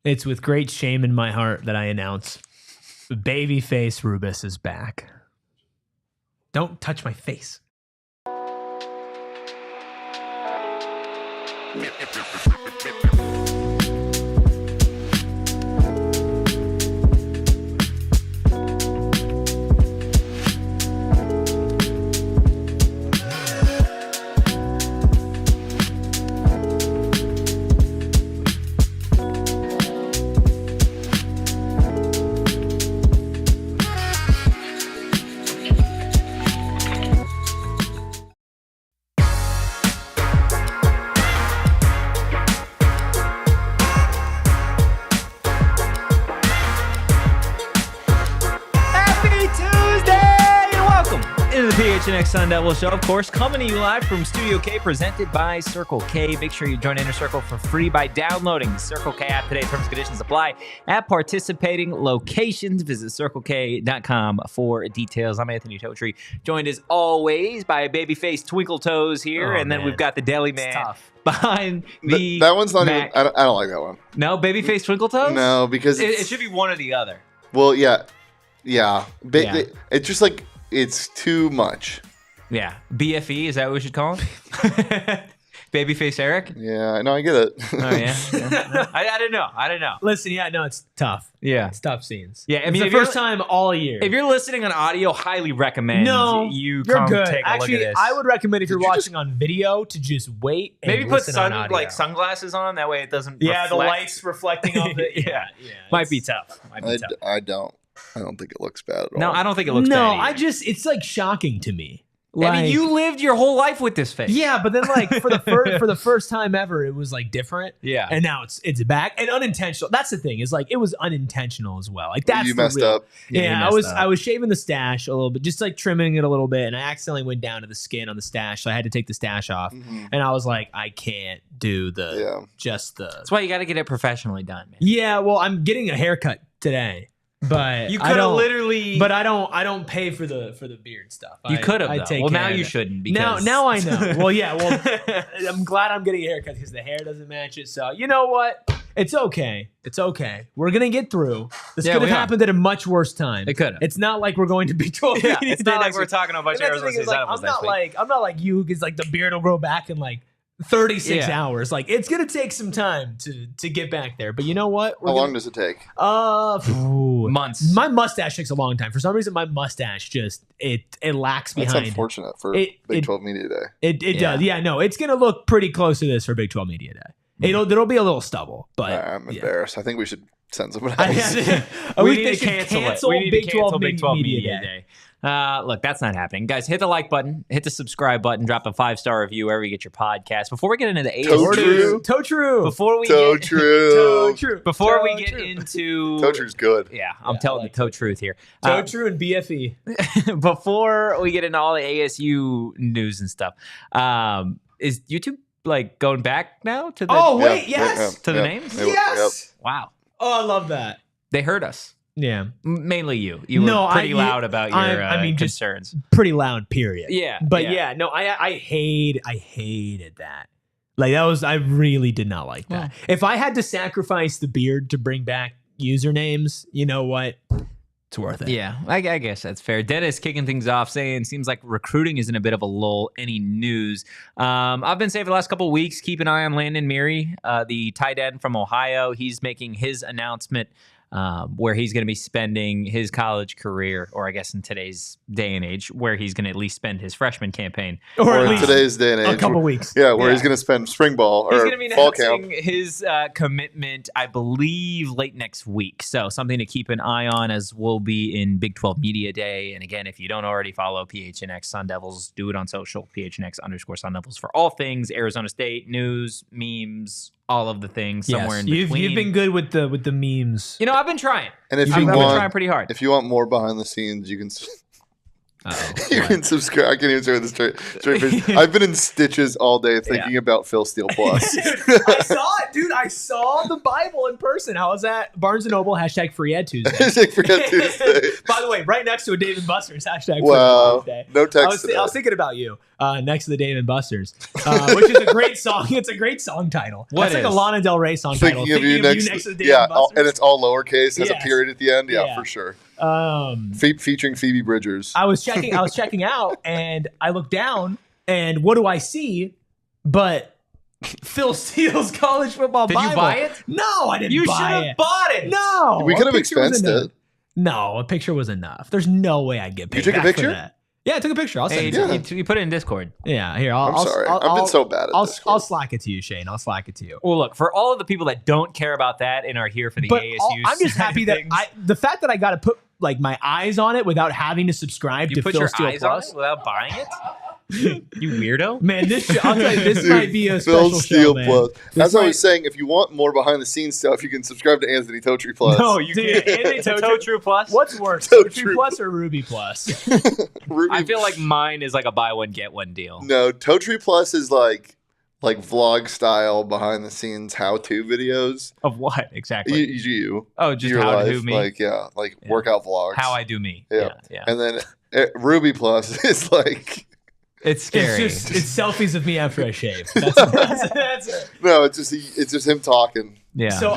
It's with great shame in my heart that I announce Babyface Rubis is back. Don't touch my face. PHNX Sun Devils show, of course, coming to you live from Studio K, presented by Circle K. Make sure you join Inner Circle for free by downloading the Circle K app today. Terms and conditions apply at participating locations. Visit CircleK.com for details. I'm Anthony Totri, joined as always by Babyface Twinkle Toes here, and then we've got the Deli Man behind the that one's not even. I don't like that one. No, Babyface Twinkle Toes. No, because it should be one or the other. Well, yeah. It's just like. It's too much. Yeah. BFE, is that what we should call him? Babyface Erik? Yeah, no, I get it. Oh, yeah? I don't know. Listen, it's tough. Yeah. It's tough scenes. Yeah, I mean, it's the first time all year. If you're listening on audio, highly recommend you come good. take a look at this. I would recommend if you're watching on video to just wait and maybe put sunglasses on, that way it doesn't reflect. The lights reflecting off it. Yeah. Might be tough. I don't think it looks bad at all. No, I don't think it looks bad. No, it's like shocking to me. I mean, you lived your whole life with this face. Yeah, but then like for the first time ever, it was like different. Yeah, and now it's back and unintentional. That's the thing, is like it was unintentional as well. Like that's you messed up. Yeah, I was shaving the stash a little bit, just like trimming it a little bit, and I accidentally went down to the skin on the stash, so I had to take the stash off. Mm-hmm. And I was like, I can't do just the. That's why you got to get it professionally done, man. Yeah, well, I'm getting a haircut today. But you could have literally. But I don't pay for the beard stuff. You could have. Well, now you shouldn't. Because... Now I know. Well, yeah. Well, I'm glad I'm getting a haircut because the hair doesn't match it. So you know what? It's okay. It's okay. We're gonna get through. This could have happened at a much worse time. It could have. It's not like we're going to be told. Yeah, it's not like we're talking about Arizona State Devils next week. I'm not like you, because like the beard will grow back in like 36 hours. Like it's gonna take some time to get back there. But you know what? How long does it take? Months. My mustache takes a long time. For some reason, my mustache just it lacks behind. That's unfortunate for Big 12 Media Day. It does. Yeah, no, it's gonna look pretty close to this for Big 12 Media Day. There'll be a little stubble, but I'm embarrassed. I think we should send someone else. We need to cancel it. We need to cancel Big 12 Media Day. Look, that's not happening. Guys, hit the like button, hit the subscribe button, drop a 5-star review wherever you get your podcast. Before we get into the ASU, Totru. Before we get into Totru's good. Yeah, I'm telling the Truth here. Totru and BFE. Before we get into all the ASU news and stuff, is YouTube like going back now to the to the names? Yes. Wow. Oh, I love that. They heard us. Yeah, mainly you. You were pretty loud about your concerns. Just pretty loud, period. Yeah, but I hated that. Like I really did not like that. If I had to sacrifice the beard to bring back usernames, you know what? It's worth it. Yeah, I guess that's fair. Dennis kicking things off, saying seems like recruiting is in a bit of a lull. Any news? I've been saying for the last couple of weeks, keep an eye on Landon Meary, the tight end from Ohio. He's making his announcement. Where he's going to be spending his college career, or I guess in today's day and age, where he's going to at least spend his freshman campaign. Or in today's day and age. A couple weeks. Yeah, where he's going to spend spring ball or fall camp. He's going to be announcing his commitment, I believe, late next week. So something to keep an eye on, as we'll be in Big 12 Media Day. And again, if you don't already follow PHNX Sun Devils, do it on social, PHNX_Sun Devils, for all things Arizona State, news, memes, all of the things somewhere in between. You've been good with the memes. I've been trying. And if I've been trying pretty hard. If you want more behind the scenes, you can You can subscribe. I can't even say with a straight face. I've been in stitches all day thinking about Phil Steele Plus. Dude, I saw it, dude. I saw the Bible in person. I was at Barnes & Noble, #Free Ad Tuesday. #Free Ad Tuesday. By the way, right next to a Dave & Buster's, #Free Wow. Tuesday. No text I was thinking about you next to the Dave & Buster's, which is a great song. It's a great song title. That's like a Lana Del Rey song title. Thinking of you next to the Dave & Buster's. And it's all lowercase, has a period at the end. Yeah, for sure. Featuring Phoebe Bridgers. I was checking out, and I look down, and what do I see? But Phil Steele's college football Bible. Did you buy it? No, I didn't. You buy should have it. bought it. No, we could have expensed it. No, a picture was enough. There's no way I'd get paid. You took a back picture? For that. Yeah, I took a picture. I'll send it to you. You put it in Discord. Yeah, here. I'm sorry. I've been so bad at Discord. I'll slack it to you, Shane. I'll slack it to you. Well, look, for all of the people that don't care about that and are here for the ASU, I'm just happy that the fact that I got to put like my eyes on it without having to subscribe to Phil Steele Plus without buying it. You weirdo, man! I'll tell you, this might be a Phil special Steele show, Plus. As I was saying, if you want more behind the scenes stuff, you can subscribe to Anthony Totri Plus. No, you can't. Anthony Totri Plus. What's worse, Totri Plus or Ruby Plus? I feel like mine is like a buy one get one deal. No, Totri Plus is like vlog style behind the scenes how to videos of what exactly. You. Oh, just your how life, to do me. Workout vlogs. How I do me. Yeah. And then Ruby Plus is like. It's scary. It's selfies of me after I shave. That's it. No, it's just him talking. Yeah. So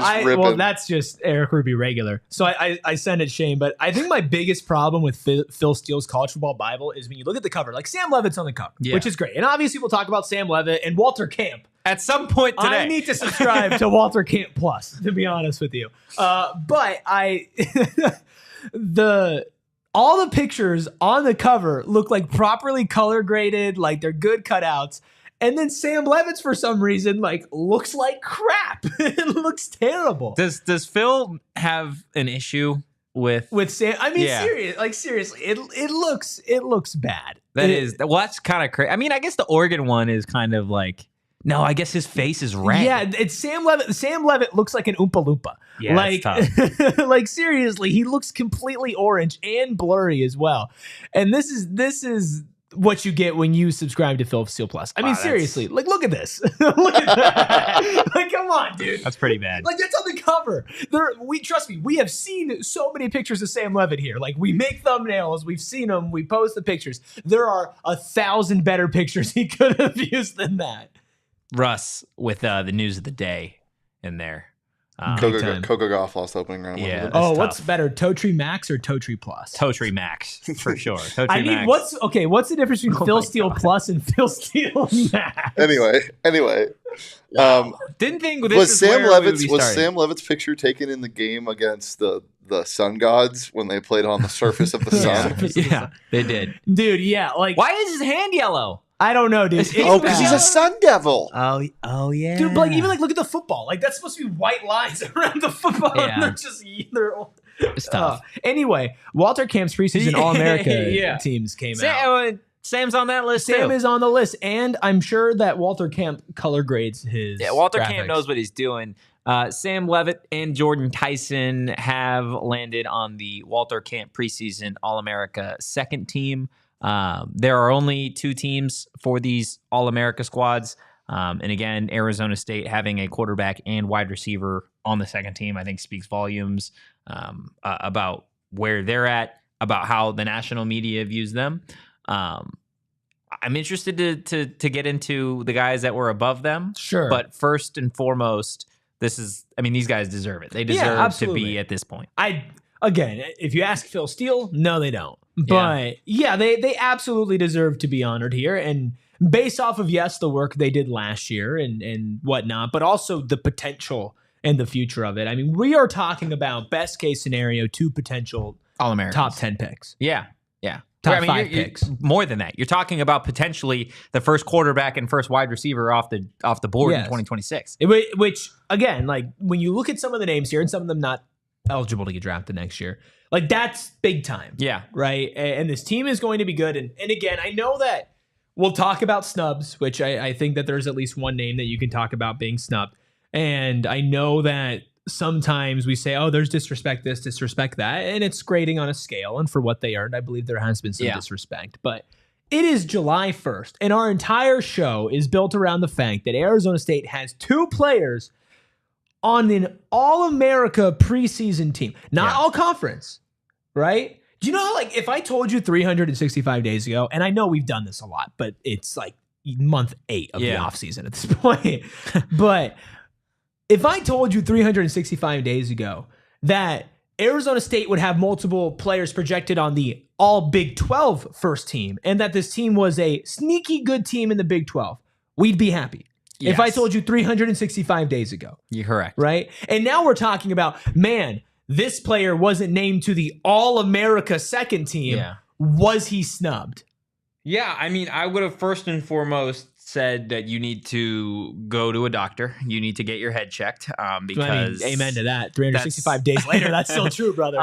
that's just Erik Ruby regular. So I send it Shane, but I think my biggest problem with Phil Steele's college football Bible is when you look at the cover, like Sam Leavitt's on the cover, which is great. And obviously we'll talk about Sam Leavitt and Walter Camp. At some point today. I need to subscribe to Walter Camp Plus, to be honest with you. But all the pictures on the cover look like properly color graded, like they're good cutouts. And then Sam Leavitt's, for some reason, like looks like crap. It looks terrible. Does Phil have an issue with Sam? I mean, seriously, it looks bad. That's kind of crazy. I mean, I guess the Oregon one is kind of like. No, I guess his face is red. Yeah, it's Sam Leavitt. Sam Leavitt looks like an Oompa Loompa. Yeah, like, like seriously, he looks completely orange and blurry as well. And this is what you get when you subscribe to Phil Steele Plus. I mean, seriously, like look at this. Look at that. Like, come on, dude. That's pretty bad. Like that's on the cover. Trust me, we have seen so many pictures of Sam Leavitt here. Like we make thumbnails, we've seen them, we post the pictures. There are 1,000 better pictures he could have used than that. Russ with the news of the day in there. Coco Gauff lost opening round. Yeah. What's better, Totri Max or Totri Plus? Totri Max for sure. What's the difference between Phil Steele Plus and Phil Steele Max? Anyway. Didn't think this was Sam Leavitt's picture taken in the game against the Sun Gods when they played on the surface of the sun? Yeah, they did. Dude, yeah. Like, why is his hand yellow? I don't know, dude. Because he's a Sun Devil. Oh yeah. Dude, but like even like look at the football. Like that's supposed to be white lines around the football. Yeah. And they're it's tough. Anyway, Walter Camp's preseason All-America teams came out. Sam's on that list. Sam too. is on the list, and I'm sure that Walter Camp color grades his. Yeah, Walter graphics. Camp knows what he's doing. Sam Leavitt and Jordyn Tyson have landed on the Walter Camp Preseason All-America second team. There are only 2 teams for these All-America squads. And again, Arizona State having a quarterback and wide receiver on the second team, I think speaks volumes about where they're at, about how the national media views them. I'm interested to get into the guys that were above them. Sure. But first and foremost, these guys deserve it. They deserve to be at this point. Again, if you ask Phil Steele, no, they don't. But they absolutely deserve to be honored here. And based off of, the work they did last year and whatnot, but also the potential and the future of it. I mean, we are talking about best case scenario, 2 potential All-Americans. top 10 picks. Yeah. Top 5 picks. More than that. You're talking about potentially the first quarterback and first wide receiver off the board in 2026. Which, again, like when you look at some of the names here and some of them not eligible to get drafted next year, like that's big time. Yeah. Right. And this team is going to be good. And again, I know that we'll talk about snubs, which I think that there's at least one name that you can talk about being snubbed. And I know that sometimes we say, oh, there's disrespect this, disrespect that, and it's grading on a scale, and for what they earned, I believe there has been some disrespect. But it is July 1st, and our entire show is built around the fact that Arizona State has 2 players on an All-America preseason team, not all conference, right? Do you know how, like, if I told you 365 days ago, and I know we've done this a lot, but it's like month 8 of the offseason at this point, but if I told you 365 days ago that Arizona State would have multiple players projected on the all Big 12 first team, and that this team was a sneaky good team in the Big 12, we'd be happy. Yes. If I told you 365 days ago. You're correct. Right? And now we're talking about, man, this player wasn't named to the All-America second team. Yeah. Was he snubbed? Yeah, I mean, I would have first and foremost said that you need to go to a doctor. You need to get your head checked because... amen to that. 365 days later, that's still true, brother.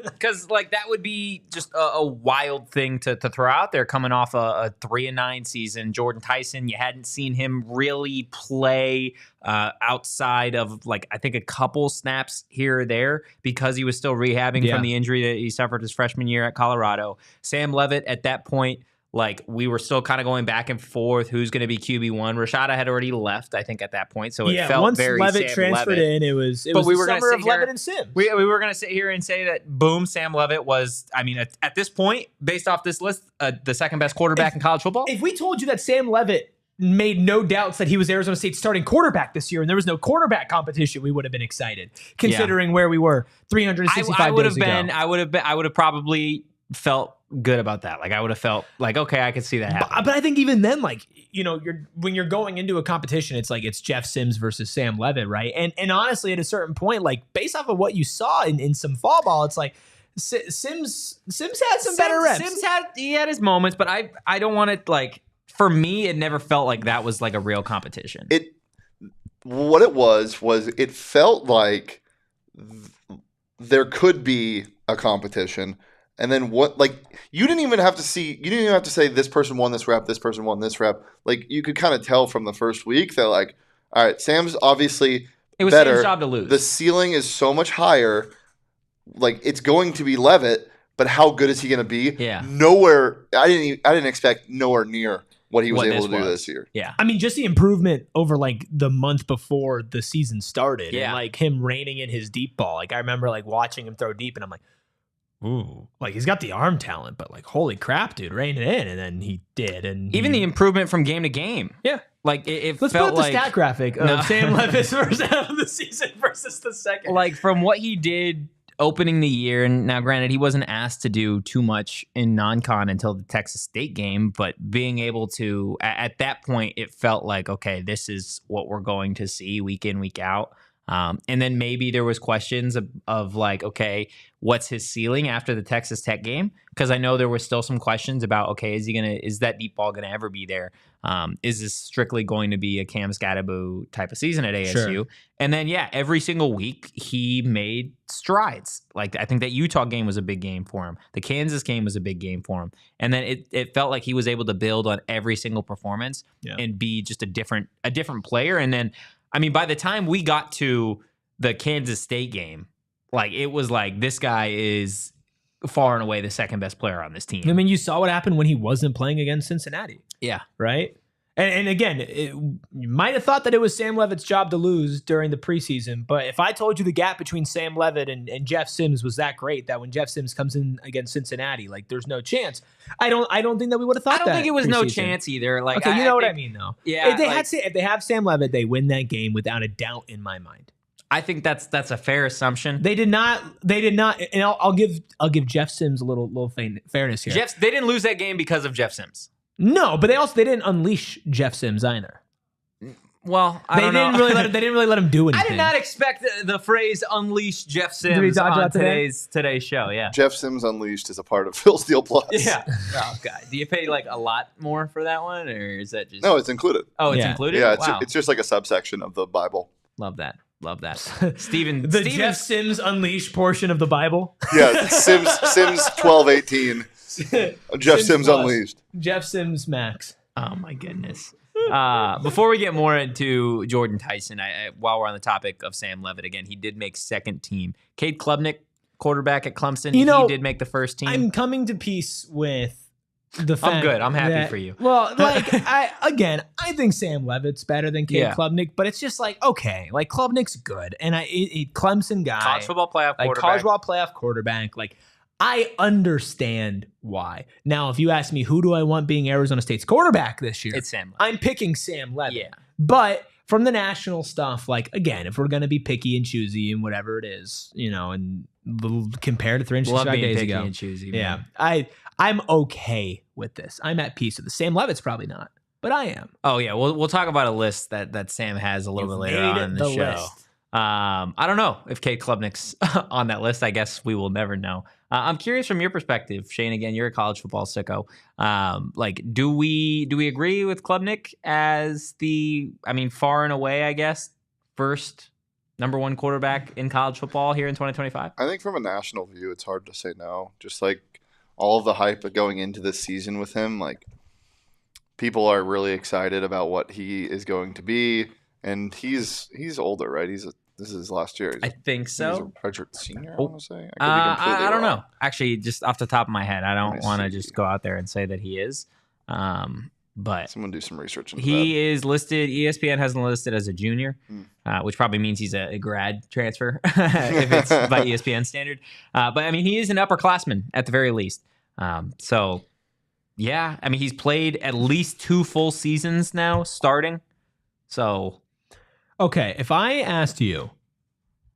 Because like that would be just a wild thing to throw out there coming off a 3-9 season. Jordyn Tyson, you hadn't seen him really play outside of like I think a couple snaps here or there because he was still rehabbing from the injury that he suffered his freshman year at Colorado. Sam Leavitt at that point, like we were still kind of going back and forth. Who's going to be QB1? Rashada had already left, I think, at that point. So it felt once very Leavitt Sam transferred Leavitt. in, it was we were the summer of sit here, Leavitt and Sims. We were going to sit here and say that, boom, Sam Leavitt was, I mean, at this point, based off this list, the second best quarterback in college football. If we told you that Sam Leavitt made no doubts that he was Arizona State's starting quarterback this year and there was no quarterback competition, we would have been excited, considering where we were 365 days ago. I would have probably felt good about that. Like I would have felt like, okay, I could see that happen. But I think even then, like, you know, when you're going into a competition, it's like it's Jeff Sims versus Sam Leavitt, right? And honestly, at a certain point, like based off of what you saw in some fall ball, it's like Sims had some better reps. He had his moments, but I don't want it like for me, it never felt like that was like a real competition. What it was it felt like there could be a competition. And then what, like, you didn't even have to say this person won this rep, this person won this rep. Like, you could kind of tell from the first week that, like, all right, Sam's obviously it was better. Sam's job to lose. The ceiling is so much higher. Like, it's going to be Leavitt, but how good is he going to be? Yeah. Nowhere. I didn't expect nowhere near what he was able to do this year. Yeah. I mean, just the improvement over, like, the month before the season started. Yeah. And, like, him reining in his deep ball. Like, I remember, like, watching him throw deep, and I'm like, ooh, like he's got the arm talent, but like, holy crap, dude, rein it in. And then he did. And even the improvement from game to game. Yeah. Like it Let's felt put up like the stat graphic of Sam Leavitt's first half of the season versus the second. Like from what he did opening the year, and now granted, he wasn't asked to do too much in non-con until the Texas State game, but being able to, at that point, it felt like, okay, this is what we're going to see week in, week out. And then maybe there was questions of like, okay, what's his ceiling after the Texas Tech game? Because I know there were still some questions about, okay, is that deep ball going to ever be there? Is this strictly going to be a Cam Scatterbo type of season at ASU? Sure. And then, every single week he made strides. Like I think that Utah game was a big game for him. The Kansas game was a big game for him. And then it felt like he was able to build on every single performance and be just a different player. And then, I mean, by the time we got to the Kansas State game, like it was like this guy is far and away the second best player on this team. I mean, you saw what happened when he wasn't playing against Cincinnati. Yeah. Right? And again, you might have thought that it was Sam Leavitt's job to lose during the preseason, but if I told you the gap between Sam Leavitt and Jeff Sims was that great, that when Jeff Sims comes in against Cincinnati, like there's no chance. I don't think that we would have thought that. I don't think it was no preseason. chance either. Like, okay, you know what I mean, though. Yeah. If they have Sam Leavitt, they win that game without a doubt in my mind. I think that's a fair assumption. They did not, and I'll give Jeff Sims a little fairness here. They didn't lose that game because of Jeff Sims. No, but they didn't unleash Jeff Sims either. Well, they didn't really let him do anything. I did not expect the phrase "unleash Jeff Sims" on today's show. Yeah, Jeff Sims Unleashed is a part of Phil Steele Plus. Yeah. Oh god, do you pay like a lot more for that one, or is that just? No, it's included. Oh, it's included. Yeah, wow. It's just like a subsection of the Bible. Love that. Steven, Jeff Sims Unleashed portion of the Bible. Yeah, Sims 12:18. Jeff Sims Unleashed. Jeff Sims Max. Oh my goodness. Before we get more into Jordyn Tyson, while we're on the topic of Sam Leavitt, again, he did make second team. Cade Klubnik, quarterback at Clemson, he did make the first team. I'm coming to peace with the fact I'm good. I'm happy for you. Well, like, I think Sam Leavitt's better than Cade Klubnik, but it's just like, okay, like Klubnik's good. And Clemson guy. College football playoff quarterback. College football playoff quarterback. Like, I understand why. Now, if you ask me, who do I want being Arizona State's quarterback this year? It's Sam Leavitt. I'm picking Sam Leavitt. Yeah. But from the national stuff, like, again, if we're going to be picky and choosy and whatever it is, and compared to 365 days picky ago. And choosy, yeah. man. I'm okay with this. I'm at peace with this. Sam Leavitt's probably not, but I am. Oh, yeah. We'll talk about a list that Sam has a little bit later on in the show. List. I don't know if Cade Klubnik's on that list. I guess we will never know. I'm curious from your perspective, Shane. Again, you're a college football sicko. Do we agree with Klubnik as far and away, I guess, first number one quarterback in college football here in 2025? I think from a national view, it's hard to say no. Just like all of the hype going into this season with him, like people are really excited about what he is going to be, and he's older, right? This is his last year. I think so. He's a redshirt senior, I want to say. I don't know. Actually, just off the top of my head, I don't want to just go out there and say that he is. But someone do some research into he that. is listed. ESPN has him listed as a junior, which probably means he's a grad transfer if it's by ESPN standard. But he is an upperclassman at the very least. So yeah, he's played at least 2 full seasons now starting. So. Okay, if I asked you,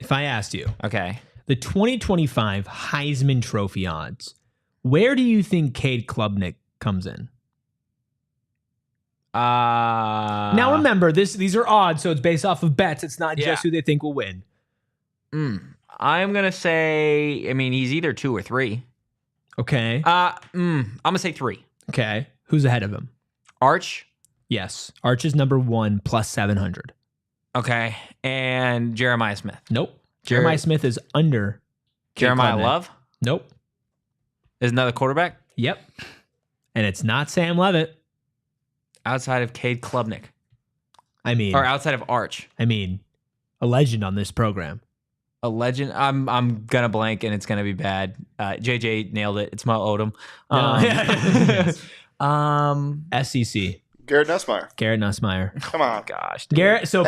okay, the 2025 Heisman Trophy odds, where do you think Cade Klubnik comes in? Now remember, these are odds, so it's based off of bets. It's not just who they think will win. I'm gonna say, he's either 2 or 3. Okay. I'm gonna say 3. Okay. Who's ahead of him? Arch. Yes, Arch is number 1 plus 700. Okay, and Jeremiah Smith. Nope. Jeremiah Smith is under Jeremiah Love. Nope. Is another quarterback. Yep. And it's not Sam Leavitt. Outside of Cade Klubnik. Or outside of Arch. A legend on this program. A legend. I'm gonna blank and it's gonna be bad. JJ nailed it. It's Mo Odom. SEC. Garrett Nussmeier. Come on. Gosh. Dude. Garrett, so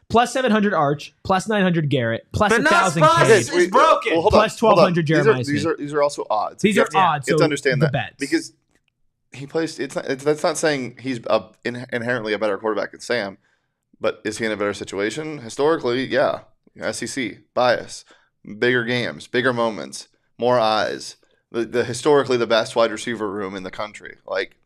plus 700 Arch, plus 900 Garrett, plus 1,000 Cade. Is broken. Well, plus 1,200 Jeremiah Smith. These are also odds. These are odds. You have to understand that. Bets. Because he plays, that's not saying he's inherently a better quarterback than Sam, but is he in a better situation? Historically, yeah. SEC, bias, bigger games, bigger moments, more eyes, the historically the best wide receiver room in the country. Like,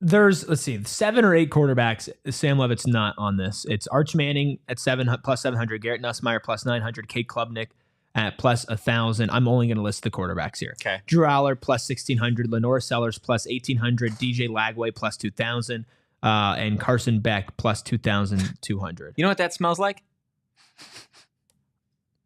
there's 7 or 8 quarterbacks. Sam Leavitt's not on this. It's Arch Manning at plus 700, Garrett Nussmeier plus 900, Cade Klubnik at plus 1,000. I'm only going to list the quarterbacks here. Okay. Drew Aller plus 1,600, Lenore Sellers plus 1,800, DJ Lagway plus 2,000, and Carson Beck plus 2,200. You know what that smells like?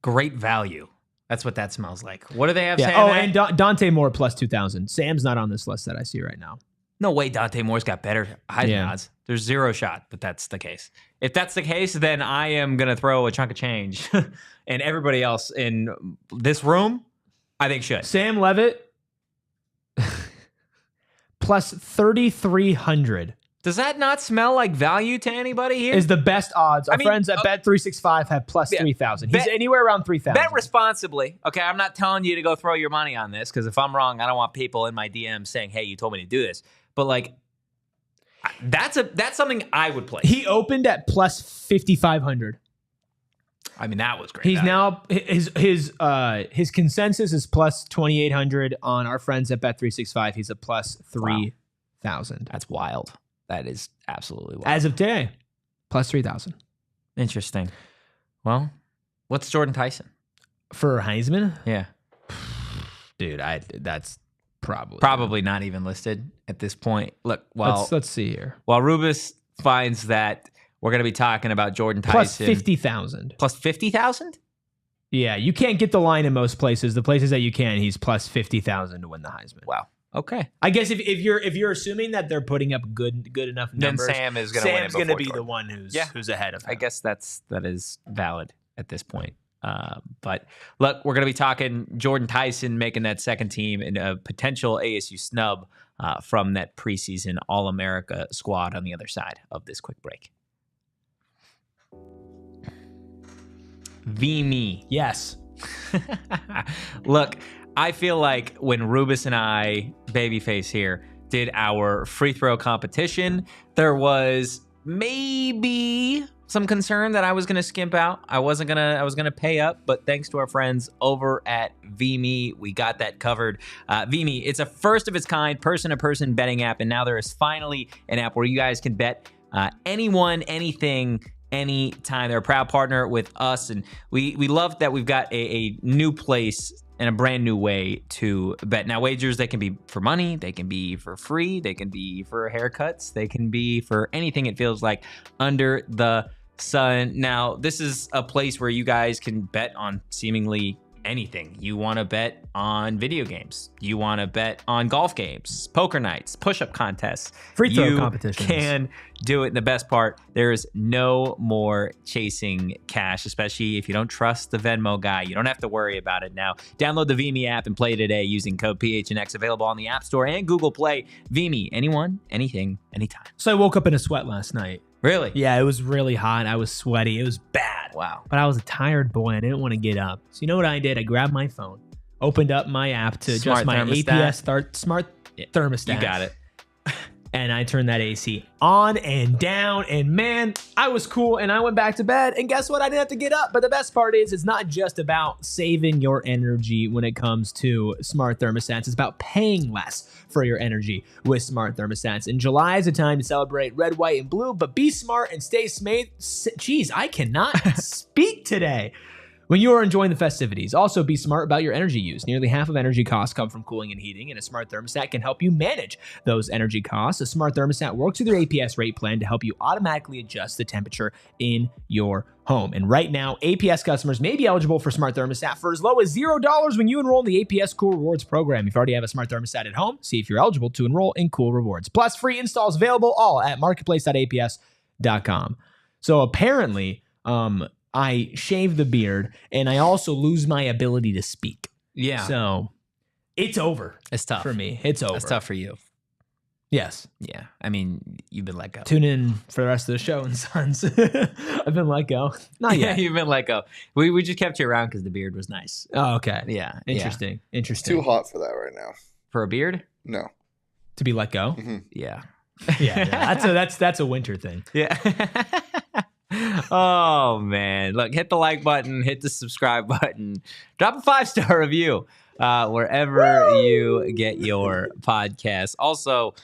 Great value. That's what that smells like. What do they have? Yeah. And Dante Moore plus 2,000. Sam's not on this list that I see right now. No way Dante Moore's got better Heisman odds. There's 0 shot that that's the case. If that's the case, then I am going to throw a chunk of change. And everybody else in this room, I think should. Sam Leavitt plus 3,300. Does that not smell like value to anybody here? Is the best odds. Our friends at Bet365 have plus 3,000. He's anywhere around 3,000. Bet responsibly. Okay, I'm not telling you to go throw your money on this because if I'm wrong, I don't want people in my DMs saying, hey, you told me to do this. But that's something I would play. He opened at plus 5,500. That was great. He's now his consensus is plus 2,800 on our friends at Bet365. He's a plus 3,000. That's wild. That is absolutely wild. As of today, plus 3,000. Interesting. Well, what's Jordyn Tyson for Heisman? Yeah, dude, that's probably not even listed at this point. Look, let's see here. While Rubus finds that, we're going to be talking about Jordyn Tyson plus 50,000. Plus 50,000? Yeah, you can't get the line in most places. The places that you can, he's plus 50,000 to win the Heisman. Wow. Okay. I guess if you're assuming that they're putting up good enough numbers, then Sam is going to win it. Sam's going to be Jordan. the one who's ahead of him. I guess that is valid at this point. But look, we're going to be talking Jordyn Tyson making that second team and a potential ASU snub from that preseason All-America squad on the other side of this quick break. VMe. Yes. Look, I feel like when Rubus and I, Babyface here, did our free throw competition, there was maybe some concern that I was going to skimp out. I was going to pay up, but thanks to our friends over at VMe, we got that covered. VMe, it's a first of its kind person-to-person betting app, and now there is finally an app where you guys can bet anyone, anything, anytime. They're a proud partner with us, and we love that we've got a new place and a brand new way to bet. Now, wagers, they can be for money, they can be for free, they can be for haircuts, they can be for anything it feels like under the sun. Now, this is a place where you guys can bet on seemingly anything. You want to bet on video games. You want to bet on golf games, poker nights, push-up contests. Free throw competitions. You can do it. And the best part, there is no more chasing cash, especially if you don't trust the Venmo guy. You don't have to worry about it now. Download the VMe app and play today using code PHNX, available on the App Store and Google Play. VMe, anyone, anything, anytime. So I woke up in a sweat last night. Really? Yeah, it was really hot. I was sweaty. It was bad. Wow. But I was a tired boy. I didn't want to get up. So you know what I did? I grabbed my phone, opened up my app to adjust my APS smart thermostat. You got it. And I turned that AC on and down, and man, I was cool, and I went back to bed, and guess what? I didn't have to get up. But the best part is it's not just about saving your energy when it comes to smart thermostats. It's about paying less for your energy with smart thermostats. And July is a time to celebrate red, white, and blue, but be smart and stay Jeez, I cannot speak today. When you are enjoying the festivities, also be smart about your energy use. Nearly half of energy costs come from cooling and heating, and a smart thermostat can help you manage those energy costs. A smart thermostat works with your APS rate plan to help you automatically adjust the temperature in your home. And right now, APS customers may be eligible for smart thermostat for as low as $0 when you enroll in the APS Cool Rewards program. If you already have a smart thermostat at home, see if you're eligible to enroll in Cool Rewards. Plus, free installs available all at marketplace.aps.com. So apparently, I shave the beard, and I also lose my ability to speak. Yeah. So it's over. It's tough for me. It's over. It's tough for you. Yes. Yeah. I mean, you've been let go. Tune in for the rest of the show and Sons. I've been let go. Not yet. Yeah, you've been let go. We just kept you around because the beard was nice. Oh, okay. Yeah. Interesting. Yeah. Interesting. Too hot for that right now. For a beard? No. To be let go? Mm-hmm. Yeah. Yeah. That's a winter thing. Yeah. Oh man, look, hit the like button, hit the subscribe button, drop a 5-star review wherever you get your podcast. Also,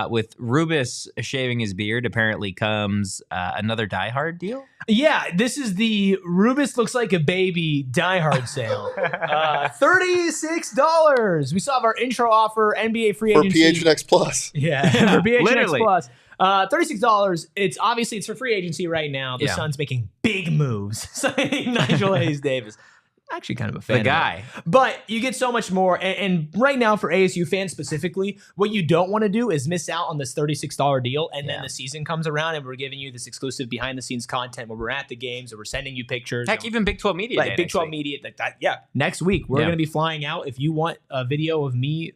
with Rubus shaving his beard apparently comes another Die Hard deal. Yeah, this is the Rubus looks like a baby Die Hard sale. $36. We still have our intro offer, NBA free agency. For PHNX Plus. Yeah, for PHNX Literally. Plus. $36. It's for free agency right now. The Suns making big moves, signing Nigel Hayes Davis. Actually, kind of a fan. The guy. But you get so much more. And right now, for ASU fans specifically, what you don't want to do is miss out on this $36 deal. And then the season comes around, and we're giving you this exclusive behind-the-scenes content where we're at the games, or we're sending you pictures. Heck, even Big 12 Media Day. Big 12 Media. Next week, we're going to be flying out. If you want a video of me,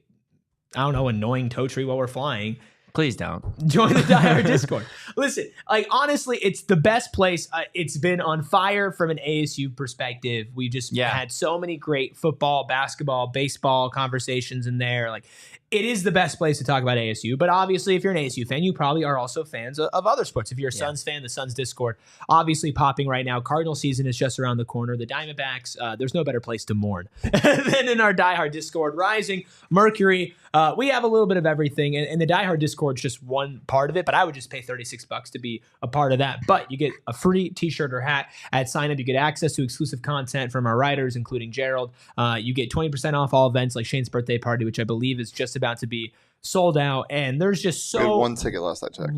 I don't know, annoying Totri while we're flying, please don't join the Die Hard Discord. Listen, like honestly, it's the best place. It's been on fire from an ASU perspective. We just had so many great football, basketball, baseball conversations in there. Like, it is the best place to talk about ASU. But obviously, if you're an ASU fan, you probably are also fans of other sports. If you're a Suns fan, the Suns Discord obviously popping right now. Cardinal season is just around the corner. The Diamondbacks, there's no better place to mourn than in our Die Hard Discord. Rising, Mercury, we have a little bit of everything. And the Die Hard Discord is just one part of it. But I would just pay $36 to be a part of that. But you get a free t-shirt or hat at sign up. You get access to exclusive content from our writers, including Gerald. You get 20% off all events like Shane's birthday party, which I believe is just about to be sold out. And there's just one ticket last I checked.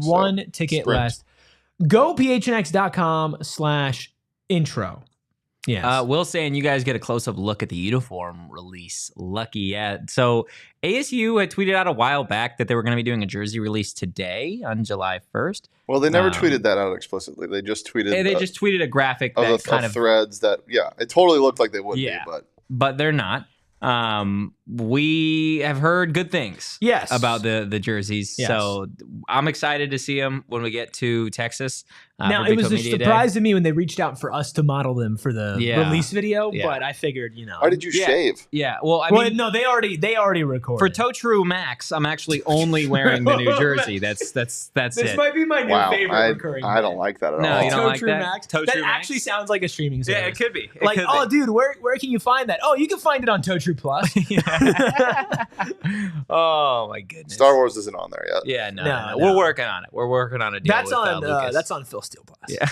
Ticket left. Go phnx.com/intro. Yes. Will saying you guys get a close-up look at the uniform release. Lucky, yeah. So ASU had tweeted out a while back that they were going to be doing a jersey release today on July 1st. Well, they never tweeted that out explicitly. They just tweeted. They just tweeted a graphic that kind of threads that. Yeah, it totally looked like they would be, but they're not. We have heard good things about the jerseys. Yes. So I'm excited to see them when we get to Texas. Now, it was a surprise to me when they reached out for us to model them for the release video, but I figured, Why did you shave? Yeah, well, I mean, no, they already recorded. For Totri Max, I'm actually only wearing the new jersey. That's this it. might be my new favorite recurring. I don't like that at all. No, you don't Totri like that? Max? Totri that Max? actually sounds like a streaming service. Yeah, it could be. Dude, where can you find that? Oh, you can find it on Totri Plus. Oh my goodness. Star Wars isn't on there yet. Yeah, no. We're working on it. We're working on a deal that's with on Lucas. That's on Phil Steele Plus. Yeah.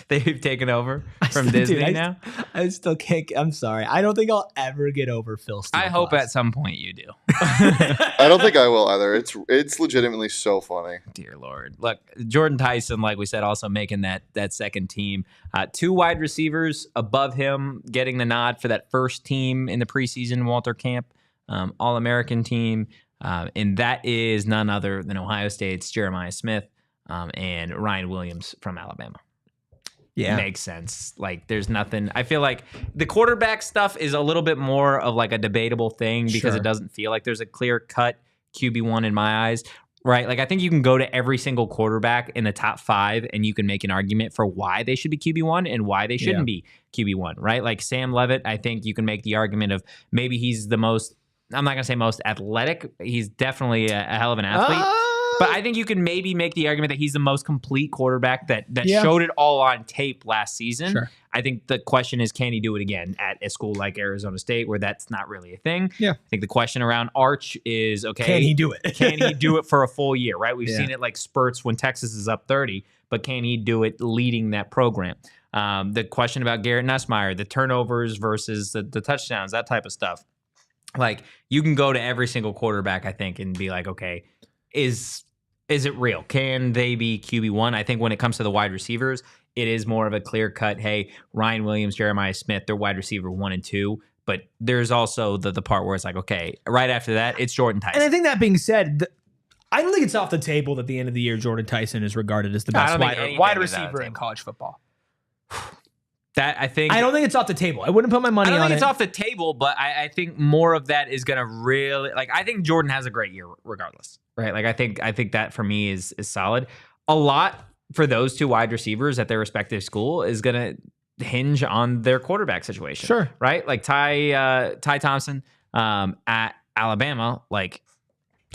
They've taken over from Disney now. I still can't. I'm sorry. I don't think I'll ever get over Phil Steele. I hope at some point you do. I don't think I will either. It's legitimately so funny. Dear Lord. Look, Jordyn Tyson, like we said, also making that second team. 2 wide receivers above him getting the nod for that first team in the preseason Walter Camp All-American team. And that is none other than Ohio State's Jeremiah Smith and Ryan Williams from Alabama. Yeah. Makes sense. Like, there's nothing. I feel like the quarterback stuff is a little bit more of like a debatable thing because it doesn't feel like there's a clear cut QB1 in my eyes, right? Like, I think you can go to every single quarterback in the top 5 and you can make an argument for why they should be QB1 and why they shouldn't be QB1, right? Like Sam Leavitt, I think you can make the argument of maybe he's the most, I'm not going to say most athletic. He's definitely a hell of an athlete. But I think you can maybe make the argument that he's the most complete quarterback that showed it all on tape last season. Sure. I think the question is, can he do it again at a school like Arizona State where that's not really a thing? Yeah. I think the question around Arch is, okay, can he do it? Can he do it for a full year, right? We've seen it like spurts when Texas is up 30, but can he do it leading that program? The question about Garrett Nussmeier, the turnovers versus the touchdowns, that type of stuff. Like, you can go to every single quarterback, I think, and be like, okay, is it real? Can they be QB1? I think when it comes to the wide receivers, it is more of a clear cut, hey, Ryan Williams, Jeremiah Smith, they're wide receiver 1 and 2. But there's also the part where it's like, okay, right after that, it's Jordyn Tyson. And I think that being said, I don't think it's off the table that at the end of the year, Jordyn Tyson is regarded as the best wide receiver in college football. I don't think it's off the table. I wouldn't put my money on it. I don't think it's off the table, but I think more of that is going to really, like, I think Jordyn has a great year regardless, right? Like, I think that for me is solid. A lot for those 2 wide receivers at their respective school is going to hinge on their quarterback situation. Sure. Right? Like Ty Thompson at Alabama, like,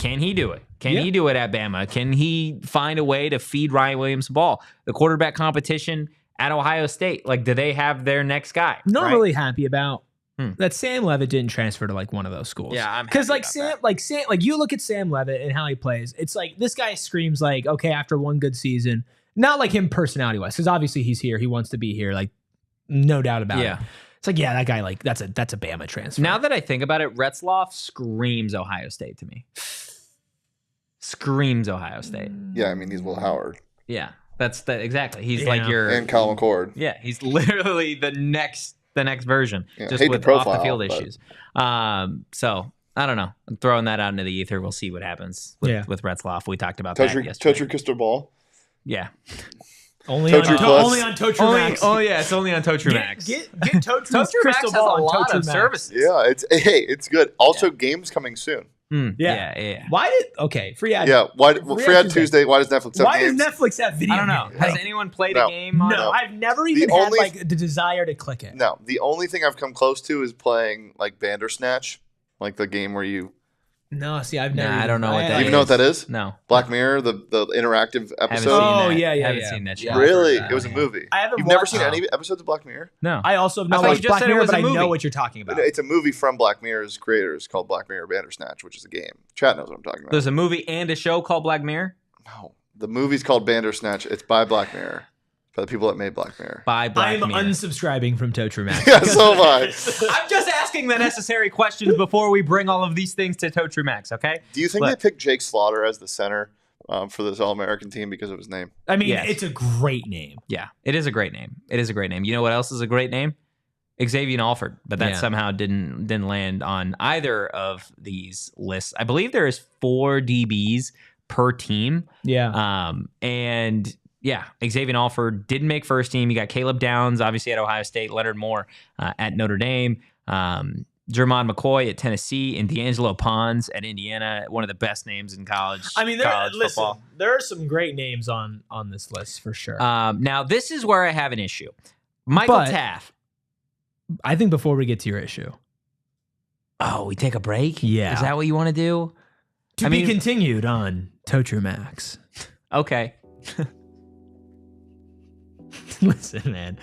can he do it? Can he do it at Bama? Can he find a way to feed Ryan Williams the ball? The quarterback competition at Ohio State, like, do they have their next guy? Not really happy about that Sam Leavitt didn't transfer to like one of those schools. Yeah, I'm because like Sam, you look at Sam Leavitt and how he plays. It's like this guy screams like, okay, after one good season, not like him personality wise, because obviously he's here, he wants to be here, like no doubt about it. It's like, that guy, like that's a Bama transfer. Now that I think about it, Retzloff screams Ohio State to me. Screams Ohio State. Yeah, I mean, he's Will Howard. Yeah. That's exactly. He's like your and Kyle McCord. Yeah, he's literally the next version, just with profile, off the field issues. So I don't know. I'm throwing that out into the ether. We'll see what happens with Retzloff. We talked about that yesterday. Totri crystal ball. Yeah. Only on Totri Max. Oh yeah, it's only on Totri Max. Get Totri's crystal ball on Totri Max. Services. Yeah, it's good. Also, games coming soon. Yeah. Why did free ad? Yeah, free ad Tuesday. Why does Netflix have Why does Netflix have video? I don't know. Has anyone played a game on No, I've never even had like the desire to click it. No, the only thing I've come close to is playing like Bandersnatch, like the game where you. No, see, I've never. I don't know what that is. You know what that is? No. Black Mirror, the interactive episode. Oh yeah. Haven't seen that shit. Really? It was a movie. You've never seen any episodes of Black Mirror? No. I also have not watched Black Mirror, but I know what you're talking about. It's a movie from Black Mirror's creators called Black Mirror Bandersnatch, which is a game. Chat knows what I'm talking about. There's a movie and a show called Black Mirror? No. The movie's called Bandersnatch. It's by Black Mirror. By the people that made Black Mirror. By Black Mirror. I'm unsubscribing from Totri Max. Yeah, so am I. I'm just asking the necessary questions before we bring all of these things to Totri Max, okay? Do you think they picked Jake Slaughter as the center for this All-American team because of his name. I mean, Yes. it's a great name. Yeah, it is a great name. It is a great name. You know what else is a great name? Xavion Alford, but that somehow didn't land on either of these lists. I believe there is 4 DBs per team. Yeah. And yeah, Xavion Alford didn't make first team. You got Caleb Downs, obviously at Ohio State, Leonard Moore at Notre Dame, Jermon McCoy at Tennessee, and D'Angelo Pons at Indiana. One of the best names in college. I mean, college football. there are some great names on this list for sure. Now, this is where I have an issue. Michael Taft. I think before we get to your issue. Oh, we take a break? Yeah. Is that what you want to do? To be continued on Totri Max. Okay. Listen, man.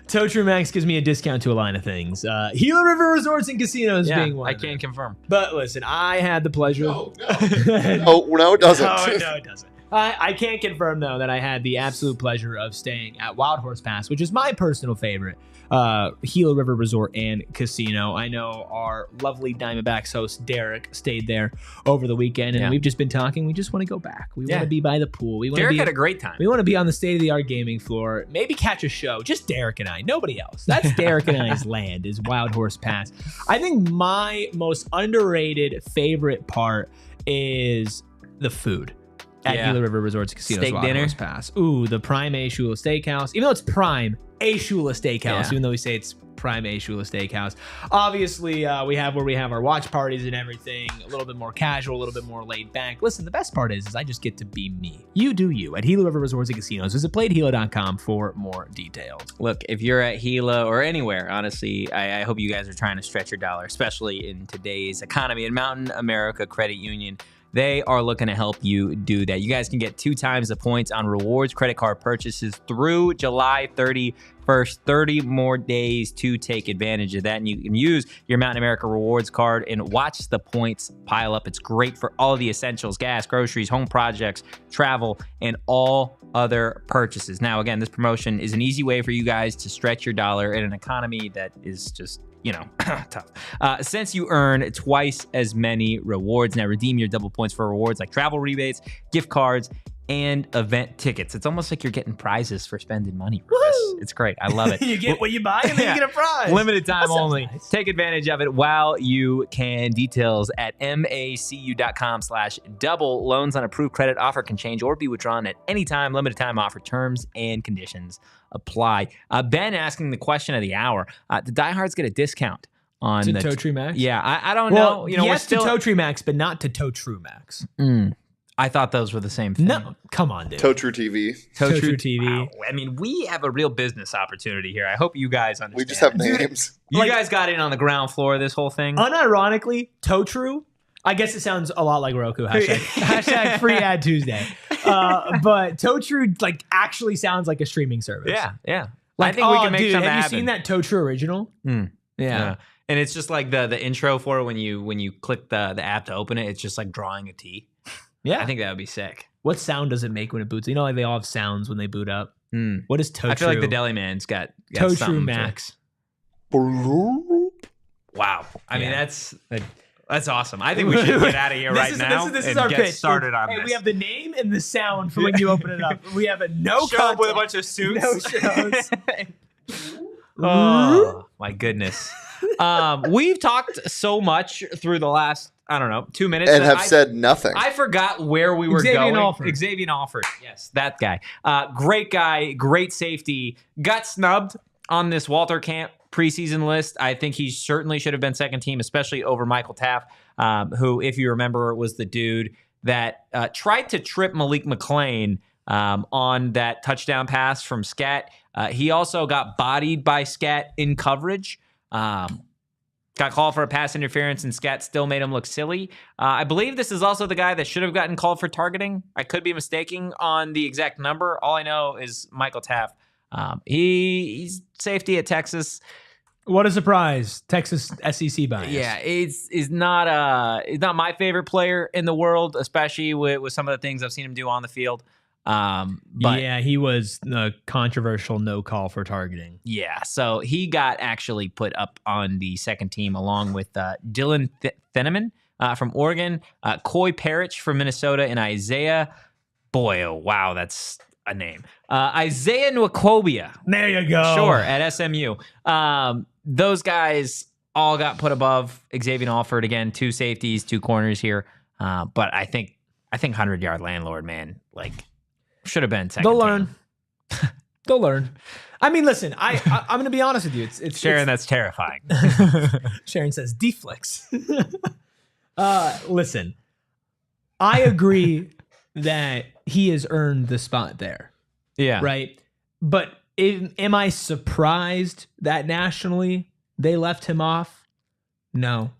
Totri Max gives me a discount to a line of things. Gila River Resorts and Casinos being one. I of them. can confirm. But listen, I had the pleasure. No, it doesn't. No, it doesn't. I can't confirm, though, that I had the absolute pleasure of staying at Wild Horse Pass, which is my personal favorite Gila River Resort and Casino. I know our lovely Diamondbacks host, Derek, stayed there over the weekend, and we've just been talking. We just want to go back. We want to be by the pool. Derek had a great time. We want to be on the state-of-the-art gaming floor, maybe catch a show. Just Derek and I, nobody else. That's Derek and I's land, is Wild Horse Pass. I think my most underrated favorite part is the food at Gila River Resorts and Casinos. Steak Wild dinner. Horse Pass. Ooh, the Prime A Shula Steakhouse. Even though it's Prime A Shula Steakhouse, even though we say it's Prime A Shula Steakhouse. Obviously, we have our watch parties and everything. A little bit more casual, a little bit more laid back. Listen, the best part is I just get to be me. You do you at Gila River Resorts and Casinos. Visit playedgila.com for more details. Look, if you're at Gila or anywhere, honestly, I hope you guys are trying to stretch your dollar, especially in today's economy. And Mountain America Credit Union, they are looking to help you do that. You guys can get 2 times the points on rewards credit card purchases through July 31st. 30 more days to take advantage of that. And you can use your Mountain America Rewards card and watch the points pile up. It's great for all of the essentials, gas, groceries, home projects, travel, and all other purchases. Now, again, this promotion is an easy way for you guys to stretch your dollar in an economy that is just tough. Since you earn twice as many rewards. Now redeem your double points for rewards like travel rebates, gift cards, and event tickets. It's almost like you're getting prizes for spending money. It's great. I love it. You get what you buy and then you get a prize. Limited time only. Nice. Take advantage of it while you can. Details at macu.com/double. Loans on approved credit offer can change or be withdrawn at any time. Limited time offer. Terms and conditions apply. Ben asking the question of the hour. Do diehards get a discount on to the Totri Max? Yeah, I don't know. Yes, we're still to Totri Max, but not to Totru Max. I thought those were the same thing. No, come on, dude. Totru TV. Totru TV. Wow. I mean, we have a real business opportunity here. I hope you guys understand. We just have names. You guys got in on the ground floor of this whole thing. Unironically, Totru, I guess it sounds a lot like Roku. Hashtag free ad Tuesday. But Totru actually sounds like a streaming service. Yeah. I think we can make something happen. Have you seen that Totru original? Yeah. And it's just like the intro for it when you click the app to open it. It's just like drawing a T. Yeah. I think that would be sick. What sound does it make when it boots? You know, like they all have sounds when they boot up. What is Totru? I feel like the Deli Man's got Totru Max. Wow. I mean, that's awesome. I think we should get out of here right now This is and our get pitch. started on this. We have the name and the sound for when you open it up. We have a show up with a bunch of suits. No shows. Oh, my goodness. We've talked so much through the last, 2 minutes. And have said nothing. I forgot where we were Xavion going. Alford. Xavion Alford. Yes, that guy. Great guy, great safety. Got snubbed on this Walter Camp preseason list. I think he certainly should have been second team, especially over Michael Taft, who, if you remember, was the dude that tried to trip Malik McClain on that touchdown pass from Scat. He also got bodied by Scat in coverage. Got called for a pass interference, and Scat still made him look silly. I believe this is also the guy that should have gotten called for targeting. I could be mistaken on the exact number. All I know is Michael Taft. He's safety at Texas. What a surprise. Texas SEC bias. Yeah, he's not my favorite player in the world, especially with some of the things I've seen him do on the field. But yeah, he was a controversial no call for targeting. Yeah, so he got actually put up on the second team along with Dylan Thieneman from Oregon, Coy Parrish from Minnesota, and Isaiah Boy, oh, wow, that's a name. Isaiah Nwokobia. There you go. Sure, at SMU. Those guys all got put above Xavion Alford. Again, 2 safeties, 2 corners here. But I think 100-yard landlord, man, like, should have been second. They'll learn. They'll learn. I mean, listen, I'm going to be honest with you. It's Sharon, that's terrifying. Sharon says, deflex. Listen, I agree that he has earned the spot there. Yeah. Right? But am I surprised that nationally they left him off? No.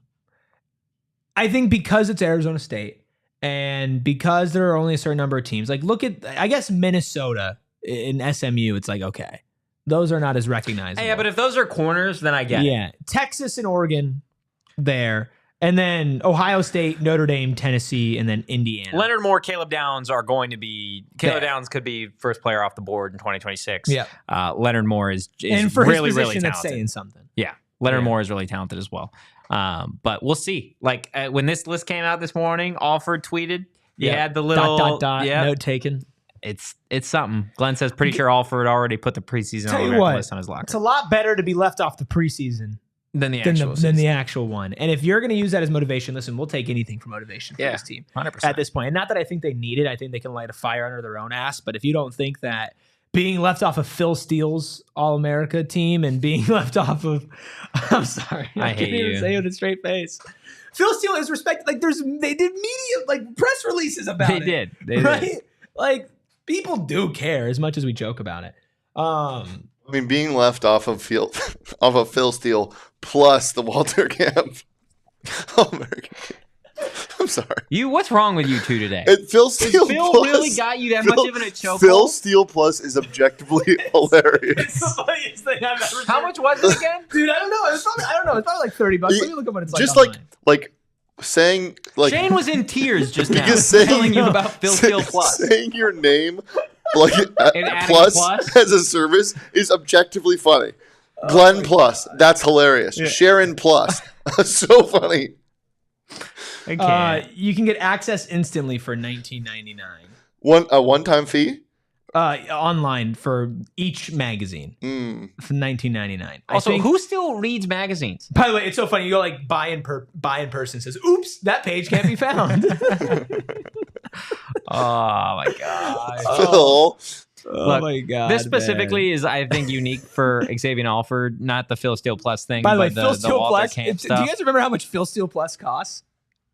I think because it's Arizona State and because there are only a certain number of teams, like look at, I guess, Minnesota in SMU, it's like, okay, those are not as recognizable. Yeah, but if those are corners, then I get it. Yeah. Texas and Oregon there. And then Ohio State, Notre Dame, Tennessee, and then Indiana. Leonard Moore, Caleb Downs are going to be... Caleb There. Downs could be first player off the board in 2026. Yeah. Leonard Moore is and for really, his really position, that's talented. saying something. Yeah. Leonard Yeah. Moore is really talented as well. But we'll see. Like, when this list came out this morning, Alford tweeted. He had the little... Yep. Note taken. It's something. Glenn says, pretty sure Alford already put the preseason Tell you All-America what, list on his locker. it's a lot better to be left off the preseason Than the than actual the actual one. And if you're going to use that as motivation, listen, we'll take anything for motivation for this team 100%. at this point. And not that I think they need it. I think they can light a fire under their own ass. But if you don't think that being left off of Phil Steele's All-America team and being left off of, I'm sorry, I can't hate even you. say it with a straight face. Phil Steele is respected. Like they did media, like press releases about it. They did. Right? Like people do care as much as we joke about it. I mean, being left off of Phil Steele plus the Walter Camp All-America. I'm sorry. What's wrong with you two today? Phil Steele Phil plus, really got you that much of an chokehold? Phil Steele plus is objectively hilarious. It's the funniest thing I've ever How seen. much was it again? Dude, I don't know. It's probably like $30. Let me look up what it's like. Just online. like saying like Shane was in tears just now Because saying- telling you about Phil Steele Plus. saying your name like And adding plus, plus? as a service is objectively funny. Glenn plus, that's hilarious. Sharon plus, so funny. I can't. You can get access instantly for $19.99 A one-time fee. online for each magazine for $19.99. Also, who still reads magazines? By the way, it's so funny. You go like buy in person says, "Oops, that page can't be found." Oh my god! Phil, Look, my god! This specifically is, I think, unique for Xavion Alford, not the Phil Steele Plus thing, By the way, but Phil the Steele Walter Plus. Camp Do you stuff. guys remember how much Phil Steele Plus costs?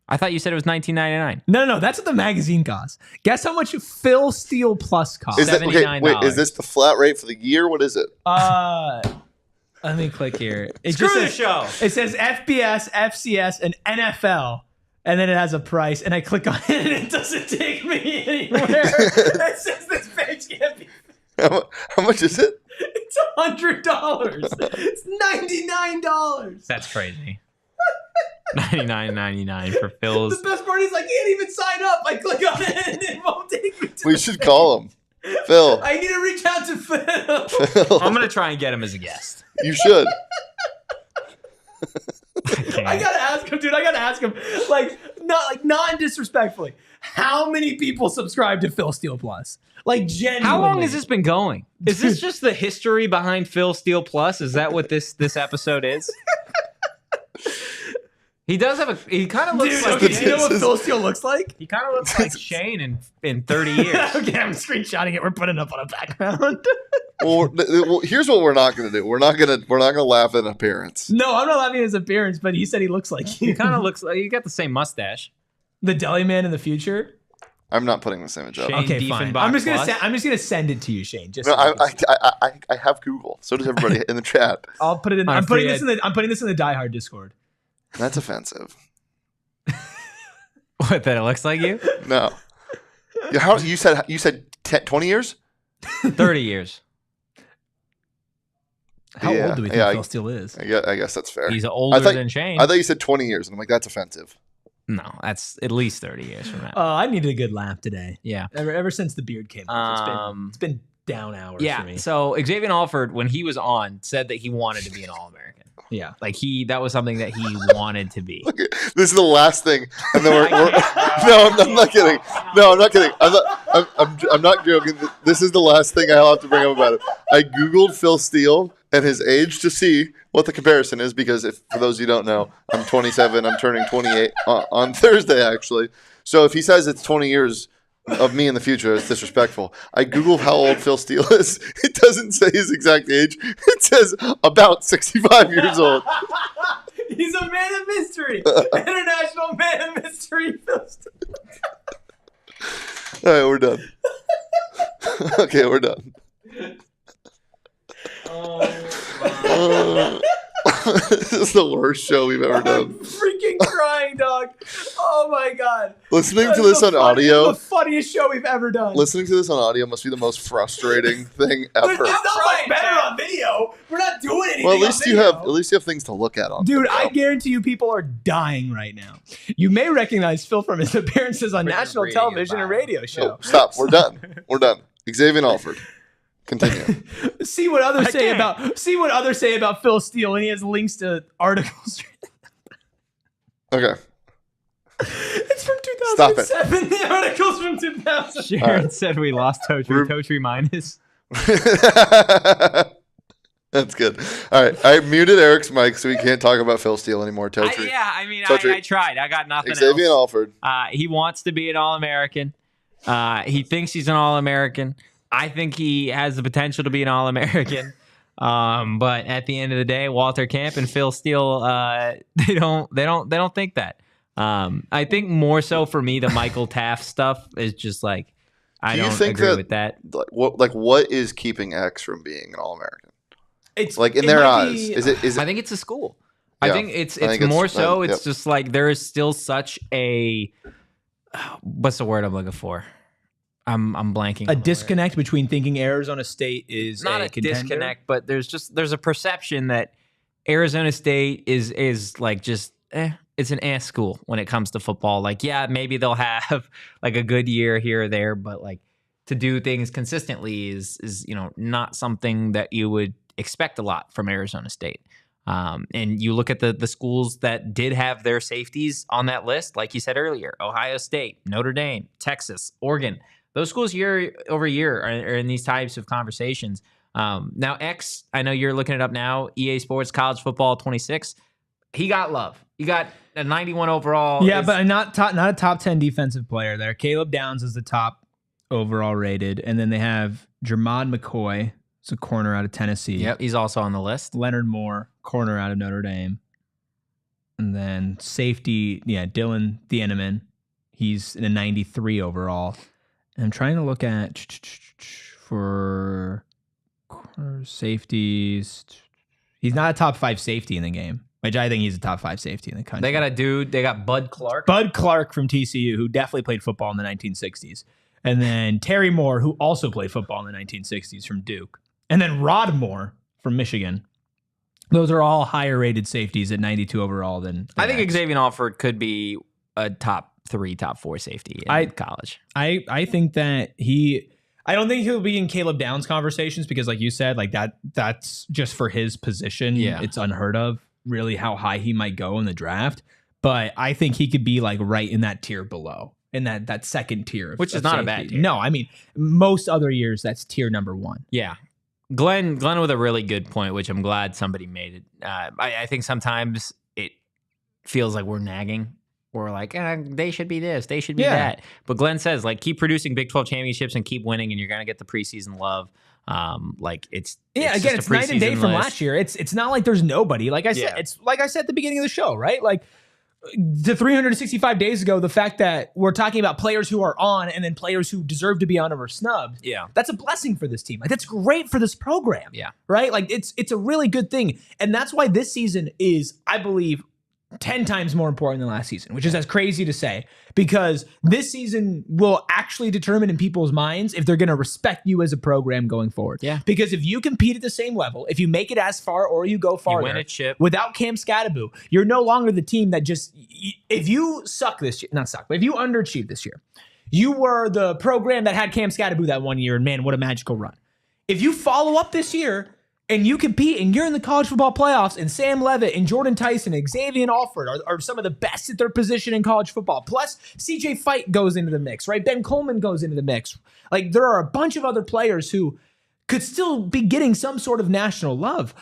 I thought you said it was $19.99. No, that's what the magazine costs. Guess how much Phil Steele Plus costs? is that okay? Wait, $79. is this the flat rate for the year? What is it? Let me click here. It Screw just the says, show. It says FBS, FCS, and NFL, and then it has a price. And I click on it, and it doesn't take me anywhere. It says this page can't be. How much is it? It's $100. It's $99. That's crazy. $99.99 for Phil's. The best part is I can't even sign up. I click on it, and it won't take me to. We should call him. Phil. I need to reach out to Phil. Phil. I'm gonna try and get him as a guest. You should. I gotta ask him, dude. I gotta ask him, not disrespectfully. How many people subscribe to Phil Steele Plus? Like, genuinely. How long has this been going? Is this just the history behind Phil Steele Plus? Is that what this episode is? He does have he kind of looks Dude, like okay, do you know This what is- Phil Steele looks like? he kind of looks like Shane in 30 years. Okay, I'm screenshotting it. We're putting it up on a background. Well, here's what we're not going to do. We're not going to laugh at appearance. No, I'm not laughing at his appearance, but he said he looks like He you. kind of looks like you got the same mustache. The deli man in the future. I'm not putting this image up. Shane Okay, fine. Dieffenbach I'm just gonna Plus. I'm just gonna send it to you, Shane. Just No, so you can see. I have Google. So does everybody in the chat. I'll put it in. On I'm putting free this in the. I'm putting this in the Die Hard Discord. That's offensive. What, that it looks like you? No. How you said 20 years? 30 years. How Yeah, old do we think yeah, Phil Steele is? I guess that's fair. He's older thought- than Shane. I thought you said 20 years, and I'm like, that's offensive. No, that's at least 30 years from now. I needed a good laugh today. Yeah. Ever since the beard came off, it's been down hours Yeah. for me. So Xavion Alford, when he was on, said that he wanted to be an All-American. Yeah. Like that was something that he wanted to be. Okay, this is the last thing, and then we're no, I'm not kidding. No, I'm not kidding. I'm not joking. This is the last thing I'll have to bring up about it. I googled Phil Steele and his age to see what the comparison is, because for those of you who don't know, I'm 27. I'm turning 28 on Thursday, actually. So if he says it's 20 years of me in the future, it's disrespectful. I googled how old Phil Steele is. It doesn't say his exact age. It says about 65 years old. He's a man of mystery. International man of mystery, Phil Steele. All right, we're done. Okay, we're done. This is the worst show we've ever done. I'm freaking crying, dog. Oh my god. Listening to this on audio. The funniest show we've ever done. Listening to this on audio must be the most frustrating thing ever. It's not much better on video. We're not doing anything. Well, at least you have things to look at on Dude, video. I guarantee you people are dying right now. You may recognize Phil from his appearances on national television and radio show. No, stop. We're done. We're done. Xavion Alford. Continue. See what others say about Phil Steele, and he has links to articles. Okay. It's from Stop it. 2007. The article's from 2000. Sharon said we lost Totri. Totri minus. That's good. All right. I muted Eric's mic so he can't talk about Phil Steele anymore. Totri. I tried. I got nothing Xavion else. Alford. He wants to be an All-American. He thinks he's an All-American. I think he has the potential to be an All-American. But at the end of the day, Walter Camp and Phil Steele, they don't think that. I think more so for me, the Michael Taft stuff is just like, I don't agree with that. What is keeping X from being an All-American? It's like in their eyes. Is it? I think it's a school. Yeah, I think it's more so. It's just like there is still such a what's the word I'm looking for? I'm blanking. A disconnect between thinking Arizona State is not a contender. disconnect, but there's a perception that Arizona State is like just it's an school when it comes to football. Like, yeah, maybe they'll have like a good year here or there, but like to do things consistently is not something that you would expect a lot from Arizona State. And you look at the schools that did have their safeties on that list, like you said earlier, Ohio State, Notre Dame, Texas, Oregon. Those schools year over year are in these types of conversations. Now, X, I know you're looking it up now, EA Sports College Football 26. He got love. He got a 91 overall. Yeah, but not a top 10 defensive player there. Caleb Downs is the top overall rated. And then they have Jermod McCoy. It's a corner out of Tennessee. Yep, he's also on the list. Leonard Moore, corner out of Notre Dame. And then safety, Dylan Thieneman. He's in a 93 overall. And I'm trying to look at for safeties. He's not a top 5 safety in the game, which I think he's a top 5 safety in the country. They got Bud Clark. Bud Clark from TCU, who definitely played football in the 1960s. And then Terry Moore, who also played football in the 1960s from Duke. And then Rod Moore from Michigan. Those are all higher rated safeties at 92 overall than I think Xavion Alford could be a top 3, top 4 safety in college. I think that I don't think he'll be in Caleb Downs conversations because, like you said, like that's just for his position. Yeah. It's unheard of, really, how high he might go in the draft. But I think he could be like right in that tier below, in that second tier, which is not a bad tier. No, I mean most other years that's tier number 1. Yeah. Glenn with a really good point, which I'm glad somebody made it. I think sometimes it feels like we're nagging. We're like, they should be this, they should be that. But Glenn says, like, keep producing Big 12 championships and keep winning, and you're going to get the preseason love. It's night and day from last year. It's not like there's nobody. Like I said, it's like I said at the beginning of the show, right? Like the 365 days ago, the fact that we're talking about players who are on and then players who deserve to be on and were snubbed. Yeah. That's a blessing for this team. Like that's great for this program. Yeah. Right? Like it's a really good thing. And that's why this season is, I believe, 10 times more important than last season, which is as crazy to say, because this season will actually determine in people's minds if they're going to respect you as a program going forward. Yeah. Because if you compete at the same level, if you make it as far or you go farther, you win a chip. Without Cam Scadaboo, you're no longer the team that just, if you suck this year, not suck, but if you underachieve this year, you were the program that had Cam Scadaboo that one year, and man, what a magical run. if you follow up this year and you compete and you're in the college football playoffs and Sam Leavitt and Jordyn Tyson and Xavion Alford are some of the best at their position in college football. Plus, CJ Fight goes into the mix, right? Ben Coleman goes into the mix. Like, there are a bunch of other players who could still be getting some sort of national love.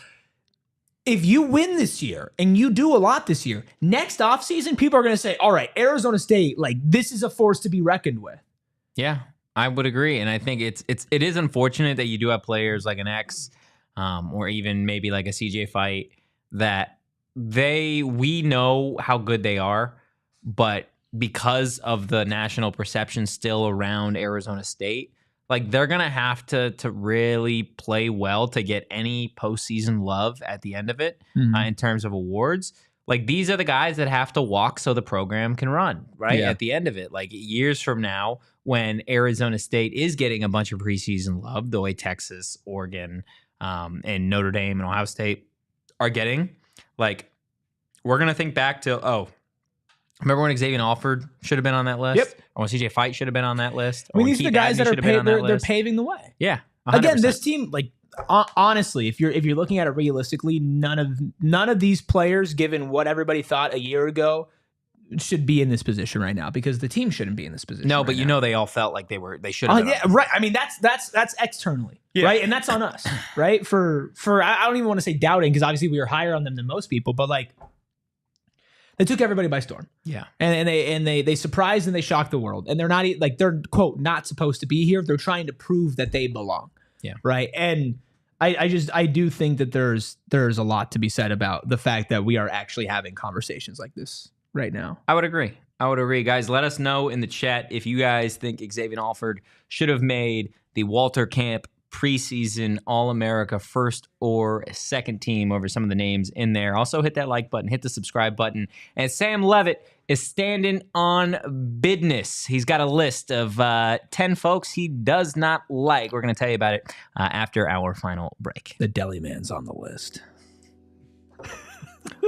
If you win this year and you do a lot this year, next offseason, people are going to say, all right, Arizona State, like, this is a force to be reckoned with. Yeah, I would agree. And I think it is unfortunate that you do have players like an X or even maybe like a CJ Fight that we know how good they are, but because of the national perception still around Arizona State, like they're going to have to really play well to get any postseason love at the end of it in terms of awards. Like these are the guys that have to walk so the program can run, right? Yeah. At the end of it, like years from now, when Arizona State is getting a bunch of preseason love, the way Texas, Oregon, and Notre Dame and Ohio State are getting, like we're going to think back to, remember when Xavion Alford should have been on that list? Yep. Or when CJ Fight should have been on that list? I mean, these are the guys that are they're paving the way. Yeah. 100%. Again, this team, like, honestly, if you're looking at it realistically, none of these players, given what everybody thought a year ago, should be in this position right now because the team shouldn't be in this position. No, but right now. they all felt like they should have. Yeah, right. I mean, that's externally, right, and that's on us, right? For I don't even want to say doubting because obviously we were higher on them than most people, but like they took everybody by storm. Yeah, and they surprised and they shocked the world, and they're not like they're quote not supposed to be here. They're trying to prove that they belong. Yeah, right. And I do think that there's a lot to be said about the fact that we are actually having conversations like this right now. I would agree. Guys, let us know in the chat if you guys think Xavion Alford should have made the Walter Camp Preseason All-America first or second team over some of the names in there. Also hit that like button, hit the subscribe button. And Sam Leavitt is standing on business. He's got a list of 10 folks he does not like. We're going to tell you about it after our final break. The deli man's on the list.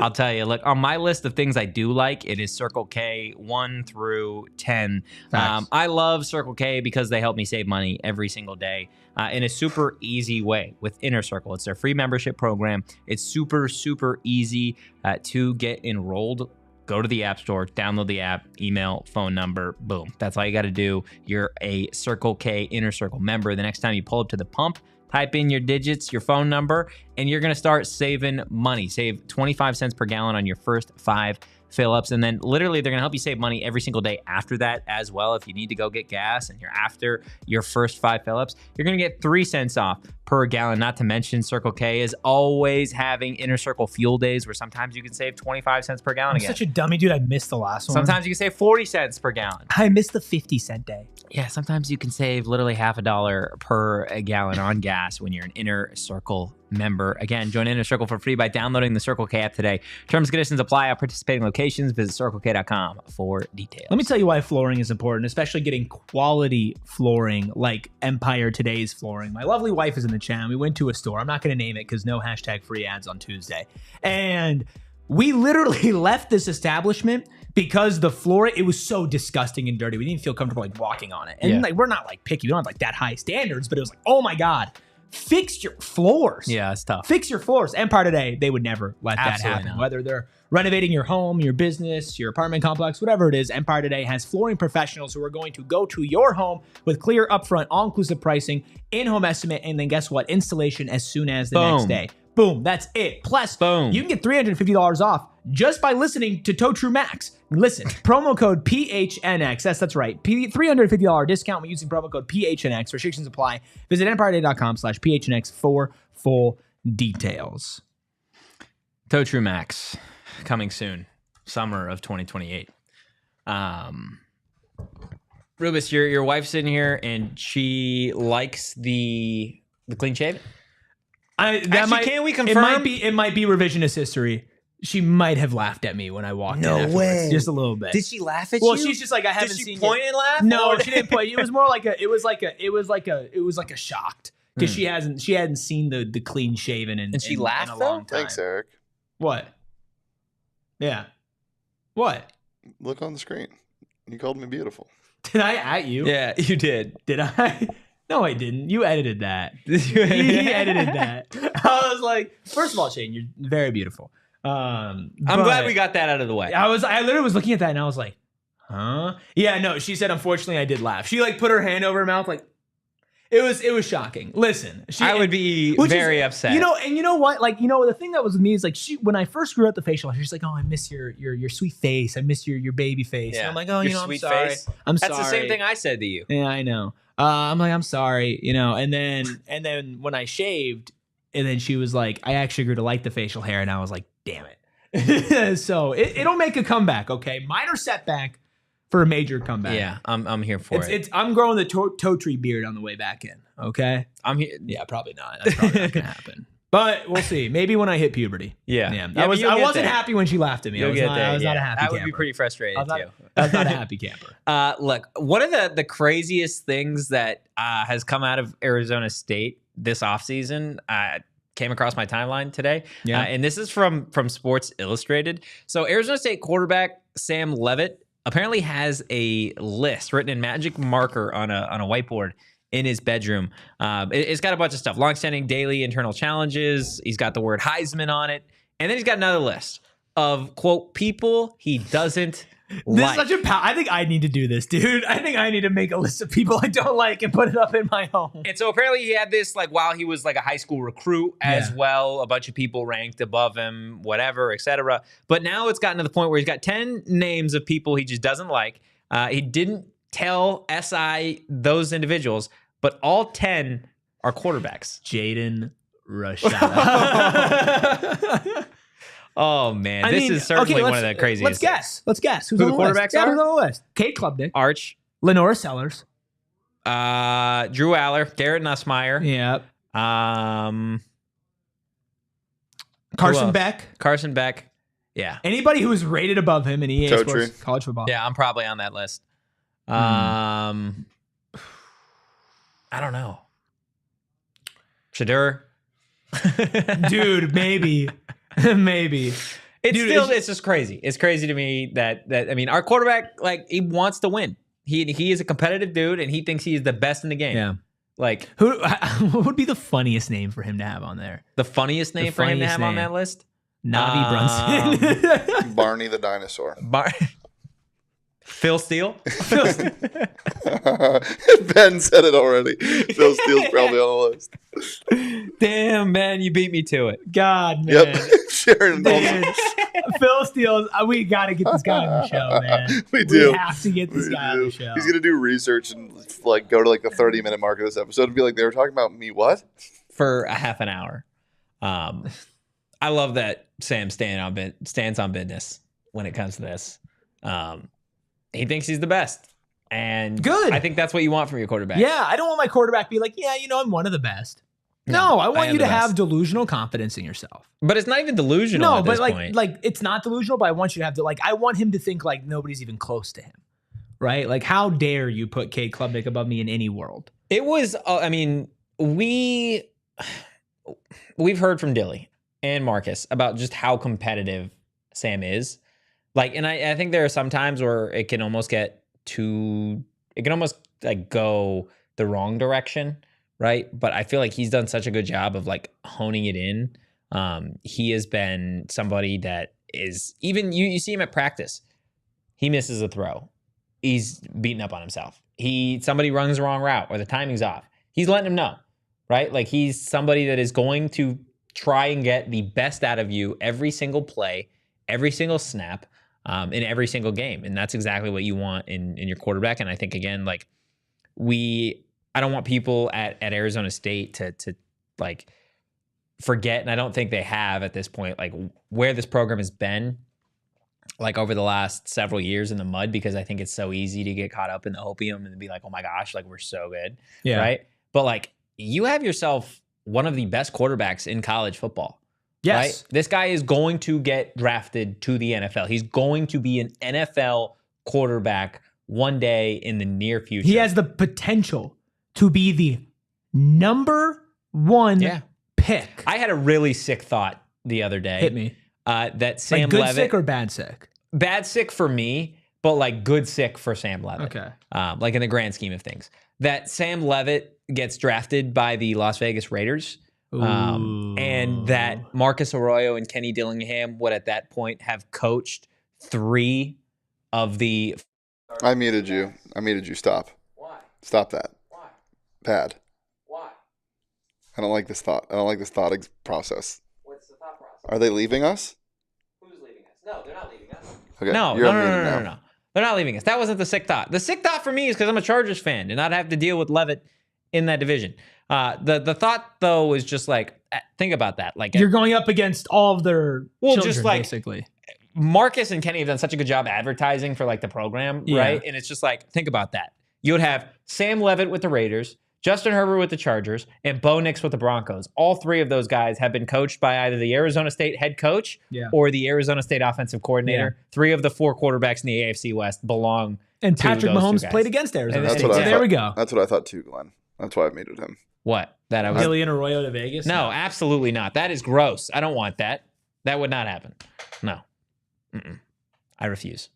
I'll tell you, look, on my list of things I do like, it is Circle K 1 through 10. I love Circle K because they help me save money every single day in a super easy way with Inner Circle. It's their free membership program. It's super, super easy to get enrolled. Go to the App Store, download the app, email, phone number, boom. That's all you got to do. You're a Circle K Inner Circle member. The next time you pull up to the pump, type in your digits, your phone number, and you're going to start saving money. Save 25 cents per gallon on your first 5 fill-ups. And then literally they're going to help you save money every single day after that as well. If you need to go get gas and you're after your first 5 fill-ups, you're going to get 3 cents off per gallon. Not to mention Circle K is always having Inner Circle fuel days where sometimes you can save 25 cents per gallon again. Such a dummy, dude. I missed the last one. Sometimes you can save 40 cents per gallon. I missed the 50-cent day. Yeah, sometimes you can save literally $50 per gallon on gas when you're an Inner Circle member. Again, join Inner Circle for free by downloading the Circle K app today. Terms and conditions apply at participating locations. Visit CircleK.com for details. Let me tell you why flooring is important, especially getting quality flooring like Empire Today's flooring. My lovely wife is in the chat. We went to a store. I'm not going to name it because no hashtag free ads on Tuesday. And we literally left this establishment because the floor, it was so disgusting and dirty. We didn't feel comfortable like walking on it. And like we're not like picky. We don't have like that high standards, but it was like, oh my God, fix your floors. Yeah, it's tough. Fix your floors. Empire Today, they would never let that happen. Not. Whether they're renovating your home, your business, your apartment complex, whatever it is, Empire Today has flooring professionals who are going to go to your home with clear, upfront, all-inclusive pricing, in-home estimate, and then guess what? Installation as soon as the next day. Boom, that's it. Plus, you can get $350 off just by listening to Totri Max. Listen, promo code PHNX. That's right. $350 discount when using promo code PHNX. Restrictions apply. Visit EmpireDay.com/PHNX for full details. Totri Max coming soon, summer of 2028. Rubus, your wife's sitting here and she likes the clean shave. Can we confirm? It might be revisionist history. She might have laughed at me when I walked in. No way, just a little bit. Did she laugh at you? Well, she's just like, I haven't seen. Did she point and laugh? No, she didn't point. It was more like it was like a shocked because she hadn't seen the clean shaven and she laughed in a long time. Thanks, Erik. What? Yeah. What? Look on the screen. You called me beautiful. Did I at you? Yeah, you did. Did I? No, I didn't. You edited that. You edited that. I was like, first of all, Shane, you're very beautiful. I'm glad we got that out of the way. I literally was looking at that and I was like, huh? Yeah, no, she said, unfortunately, I did laugh. She like put her hand over her mouth like, it was shocking. Listen, I would be very upset. You know, and you know what? Like, you know, the thing that was with me is like when I first grew out the facial hair, she's like, oh, I miss your sweet face. I miss your baby face. Yeah. And I'm like, oh, your you know, sweet I'm sorry. face. I'm That's sorry. the same thing I said to you. Yeah, I know. I'm like, I'm sorry, you know, and then when I shaved, and then she was like, I actually grew to like the facial hair, and I was like, damn it. So it'll make a comeback, okay? Minor setback for a major comeback. Yeah, I'm here for it. I'm growing the Totri beard on the way back in, okay? I'm here. Yeah, probably not. That's probably not gonna happen. But we'll see. Maybe when I hit puberty. Yeah. I wasn't happy when she laughed at me. I was not a happy camper. That would be pretty frustrating too. I was not a happy camper. Look, one of the craziest things that has come out of Arizona State this offseason came across my timeline today. Yeah. And this is from Sports Illustrated. So Arizona State quarterback Sam Leavitt apparently has a list written in magic marker on a whiteboard in his bedroom. It's got a bunch of stuff. Longstanding daily internal challenges. He's got the word Heisman on it. And then he's got another list of, quote, people he doesn't This is such a I think I need to do this, dude. I think I need to make a list of people I don't like and put it up in my home. And so apparently he had this like while he was like a high school recruit as well. A bunch of people ranked above him, whatever, etc. But now it's gotten to the point where he's got 10 names of people he just doesn't like. He didn't tell SI those individuals, but all 10 are quarterbacks. Jaden Rashada. Oh, man. This is certainly one of the craziest. Let's guess. Who's Who on the the quarterbacks list? Yeah, are? who's on the list? Cade Klubnik. Arch. Lenora Sellers. Drew Aller. Garrett Nussmeier. Yep. Carson Beck. Carson Beck. Yeah. Anybody who is rated above him in EA Sports college football. Yeah, I'm probably on that list. I don't know. Shadur. Dude, maybe. Maybe. It's just crazy. It's crazy to me that I mean, our quarterback, like, he wants to win. He is a competitive dude, and he thinks he is the best in the game. Yeah. Like, what would be the funniest name for him to have on there? The funniest name for him to have on that list? Navi Brunson. Barney the dinosaur. Phil Steele? Ben said it already. Phil Steele's probably on the list. Damn, man, you beat me to it. God, man. Yep. Sharon. Phil Steele, we got to get this guy on the show, man. We do. We have to get this guy on the show. He's going to do research and like go to like the 30-minute mark of this episode and be like, they were talking about me, what? For a half an hour. I love that Sam stands on business when it comes to this. He thinks he's the best. And good. I think that's what you want from your quarterback. Yeah, I don't want my quarterback to be like, yeah, you know, I'm one of the best. No, I want you to have delusional confidence in yourself. But it's not even delusional at this point. Like it's not delusional, but I want you to have I want him to think like nobody's even close to him. Right? Like, how dare you put Cade Klubnik above me in any world? It was, I mean, we've heard from Dilly and Marcus about just how competitive Sam is. Like, and I think there are some times where it can almost like go the wrong direction, right? But I feel like he's done such a good job of like honing it in. He has been somebody that is, even you see him at practice, he misses a throw. He's beating up on himself. Somebody runs the wrong route or the timing's off. He's letting him know, right? Like, he's somebody that is going to try and get the best out of you every single play, every single snap, in every single game. And that's exactly what you want in your quarterback. And I think, again, like, I don't want people at Arizona State to like forget, and I don't think they have at this point, like, where this program has been like over the last several years in the mud, because I think it's so easy to get caught up in the opium and be like, oh my gosh, like, we're so good. Yeah. Right. But like, you have yourself one of the best quarterbacks in college football. Yes. Right? This guy is going to get drafted to the NFL. He's going to be an NFL quarterback one day in the near future. He has the potential to be the number one pick. I had a really sick thought the other day. Hit me. That Sam like good Leavitt, sick or bad sick? Bad sick for me, but like good sick for Sam Leavitt. Okay. Like in the grand scheme of things. that Sam Leavitt gets drafted by the Las Vegas Raiders, and that Marcus Arroyo and Kenny Dillingham would at that point have coached 3 of the... I muted you. Stop. Why? Stop that. Why? Bad. Why? I don't like this thought. Process. What's the thought process? Are they leaving us? Who's leaving us? No, they're not leaving us. Okay. No. Now. They're not leaving us. That wasn't the sick thought. The sick thought for me is because I'm a Chargers fan and not have to deal with Leavitt in that division. The thought though is just like, think about that. Like you're going up against all of their children, just like basically. Marcus and Kenny have done such a good job advertising for like the program, right? And it's just like, think about that. You would have Sam Leavitt with the Raiders, Justin Herbert with the Chargers, and Bo Nix with the Broncos. All 3 of those guys have been coached by either the Arizona State head coach or the Arizona State offensive coordinator. 3 of the 4 quarterbacks in the AFC West belong and to Patrick those Mahomes 2 guys. played against Arizona State. So there we go. That's what I thought too, Glenn. That's why I muted him. What? That I was... Dillian Arroyo to Vegas? No, absolutely not. That is gross. I don't want that. That would not happen. No. I refuse.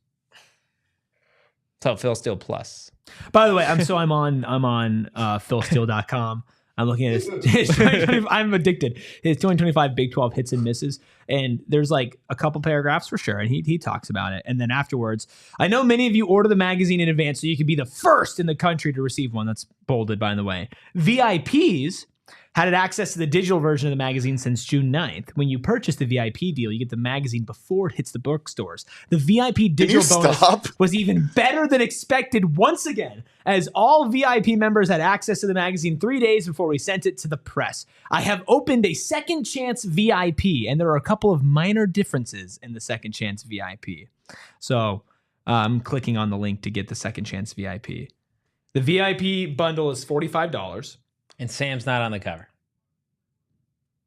So Phil Steele Plus. By the way, I'm on philsteele.com. I'm looking at his 2025. I'm addicted. His 2025 Big 12 hits and misses. And there's like a couple paragraphs for sure. And he talks about it. And then afterwards, I know many of you order the magazine in advance so you can be the first in the country to receive one. That's bolded, by the way. VIPs had access to the digital version of the magazine since June 9th. When you purchase the VIP deal, you get the magazine before it hits the bookstores. The VIP digital bonus was even better than expected once again, as all VIP members had access to the magazine 3 days before we sent it to the press. I have opened a Second Chance VIP, and there are a couple of minor differences in the Second Chance VIP. So I'm clicking on the link to get the Second Chance VIP. The VIP bundle is $45. And Sam's not on the cover.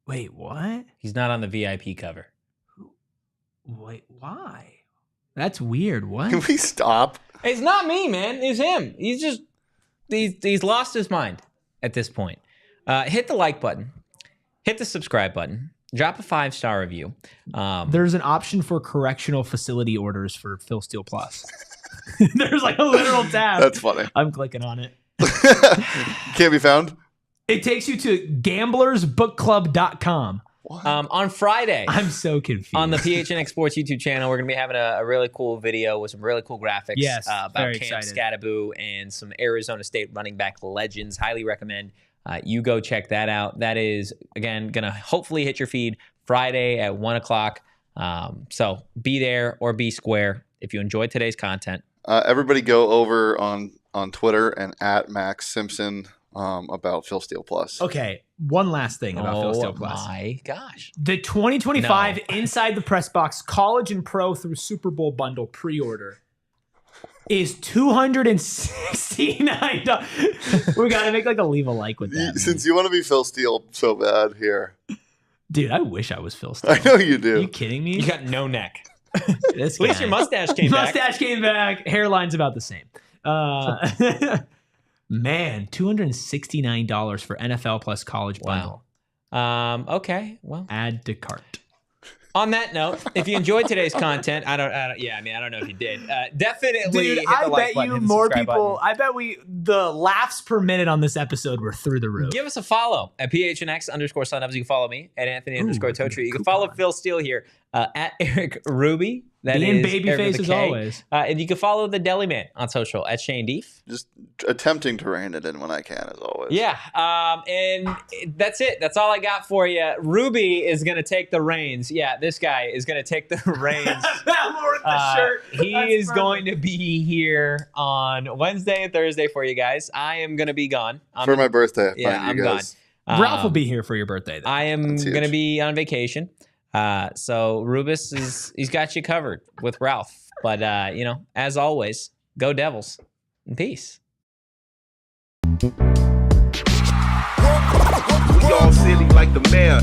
Wait, what? He's not on the VIP cover. Wait, why? That's weird. What? Can we stop? It's not me, man. It's him. He's lost his mind at this point. Hit the like button. Hit the subscribe button. Drop a 5-star review. There's an option for correctional facility orders for Phil Steele Plus. There's like a literal tab. That's funny. I'm clicking on it. Can't be found? It takes you to gamblersbookclub.com. On Friday, I'm so confused. On the PHNX Sports YouTube channel, we're going to be having a really cool video with some really cool graphics about Cam Scattaboo and some Arizona State running back legends. Highly recommend you go check that out. That is, again, going to hopefully hit your feed Friday at 1 o'clock. So be there or be square if you enjoyed today's content. Everybody go over on Twitter and at Max Simpson about Phil Steele Plus. Okay, one last thing about Phil Steele Plus. Oh my gosh. The 2025 Inside the Press Box College and Pro through Super Bowl bundle pre-order is $269. We got to make like a leave a like with that. Since you want to be Phil Steele so bad here. Dude, I wish I was Phil Steele. I know you do. Are you kidding me? You got no neck. At least your mustache came back. Mustache came back. Hairline's about the same. Man, $269 for NFL plus college bundle. Okay, well, add to cart. On that note, if you enjoyed today's content, I don't know if you did. Definitely hit the like button, hit the subscribe button. I bet the laughs per minute on this episode were through the roof. Give us a follow at PHNX _Sun Devils. You can follow me at Anthony _Totri. You can follow Phil Steele here at Erik Ruby. That is babyface as always. And you can follow the Deli Man on social at Shane Deef. Just attempting to rein it in when I can, as always. Yeah, and that's it. That's all I got for you. Ruby is going to take the reins. Yeah, this guy is going to take the reins. He is going to be here on Wednesday and Thursday for you guys. I am going to be gone. For my birthday. Yeah, I'm gone. Ralph will be here for your birthday. I am going to be on vacation. So Rubus he's got you covered with Ralph. But as always, go Devils and peace. We all silly like the mayor.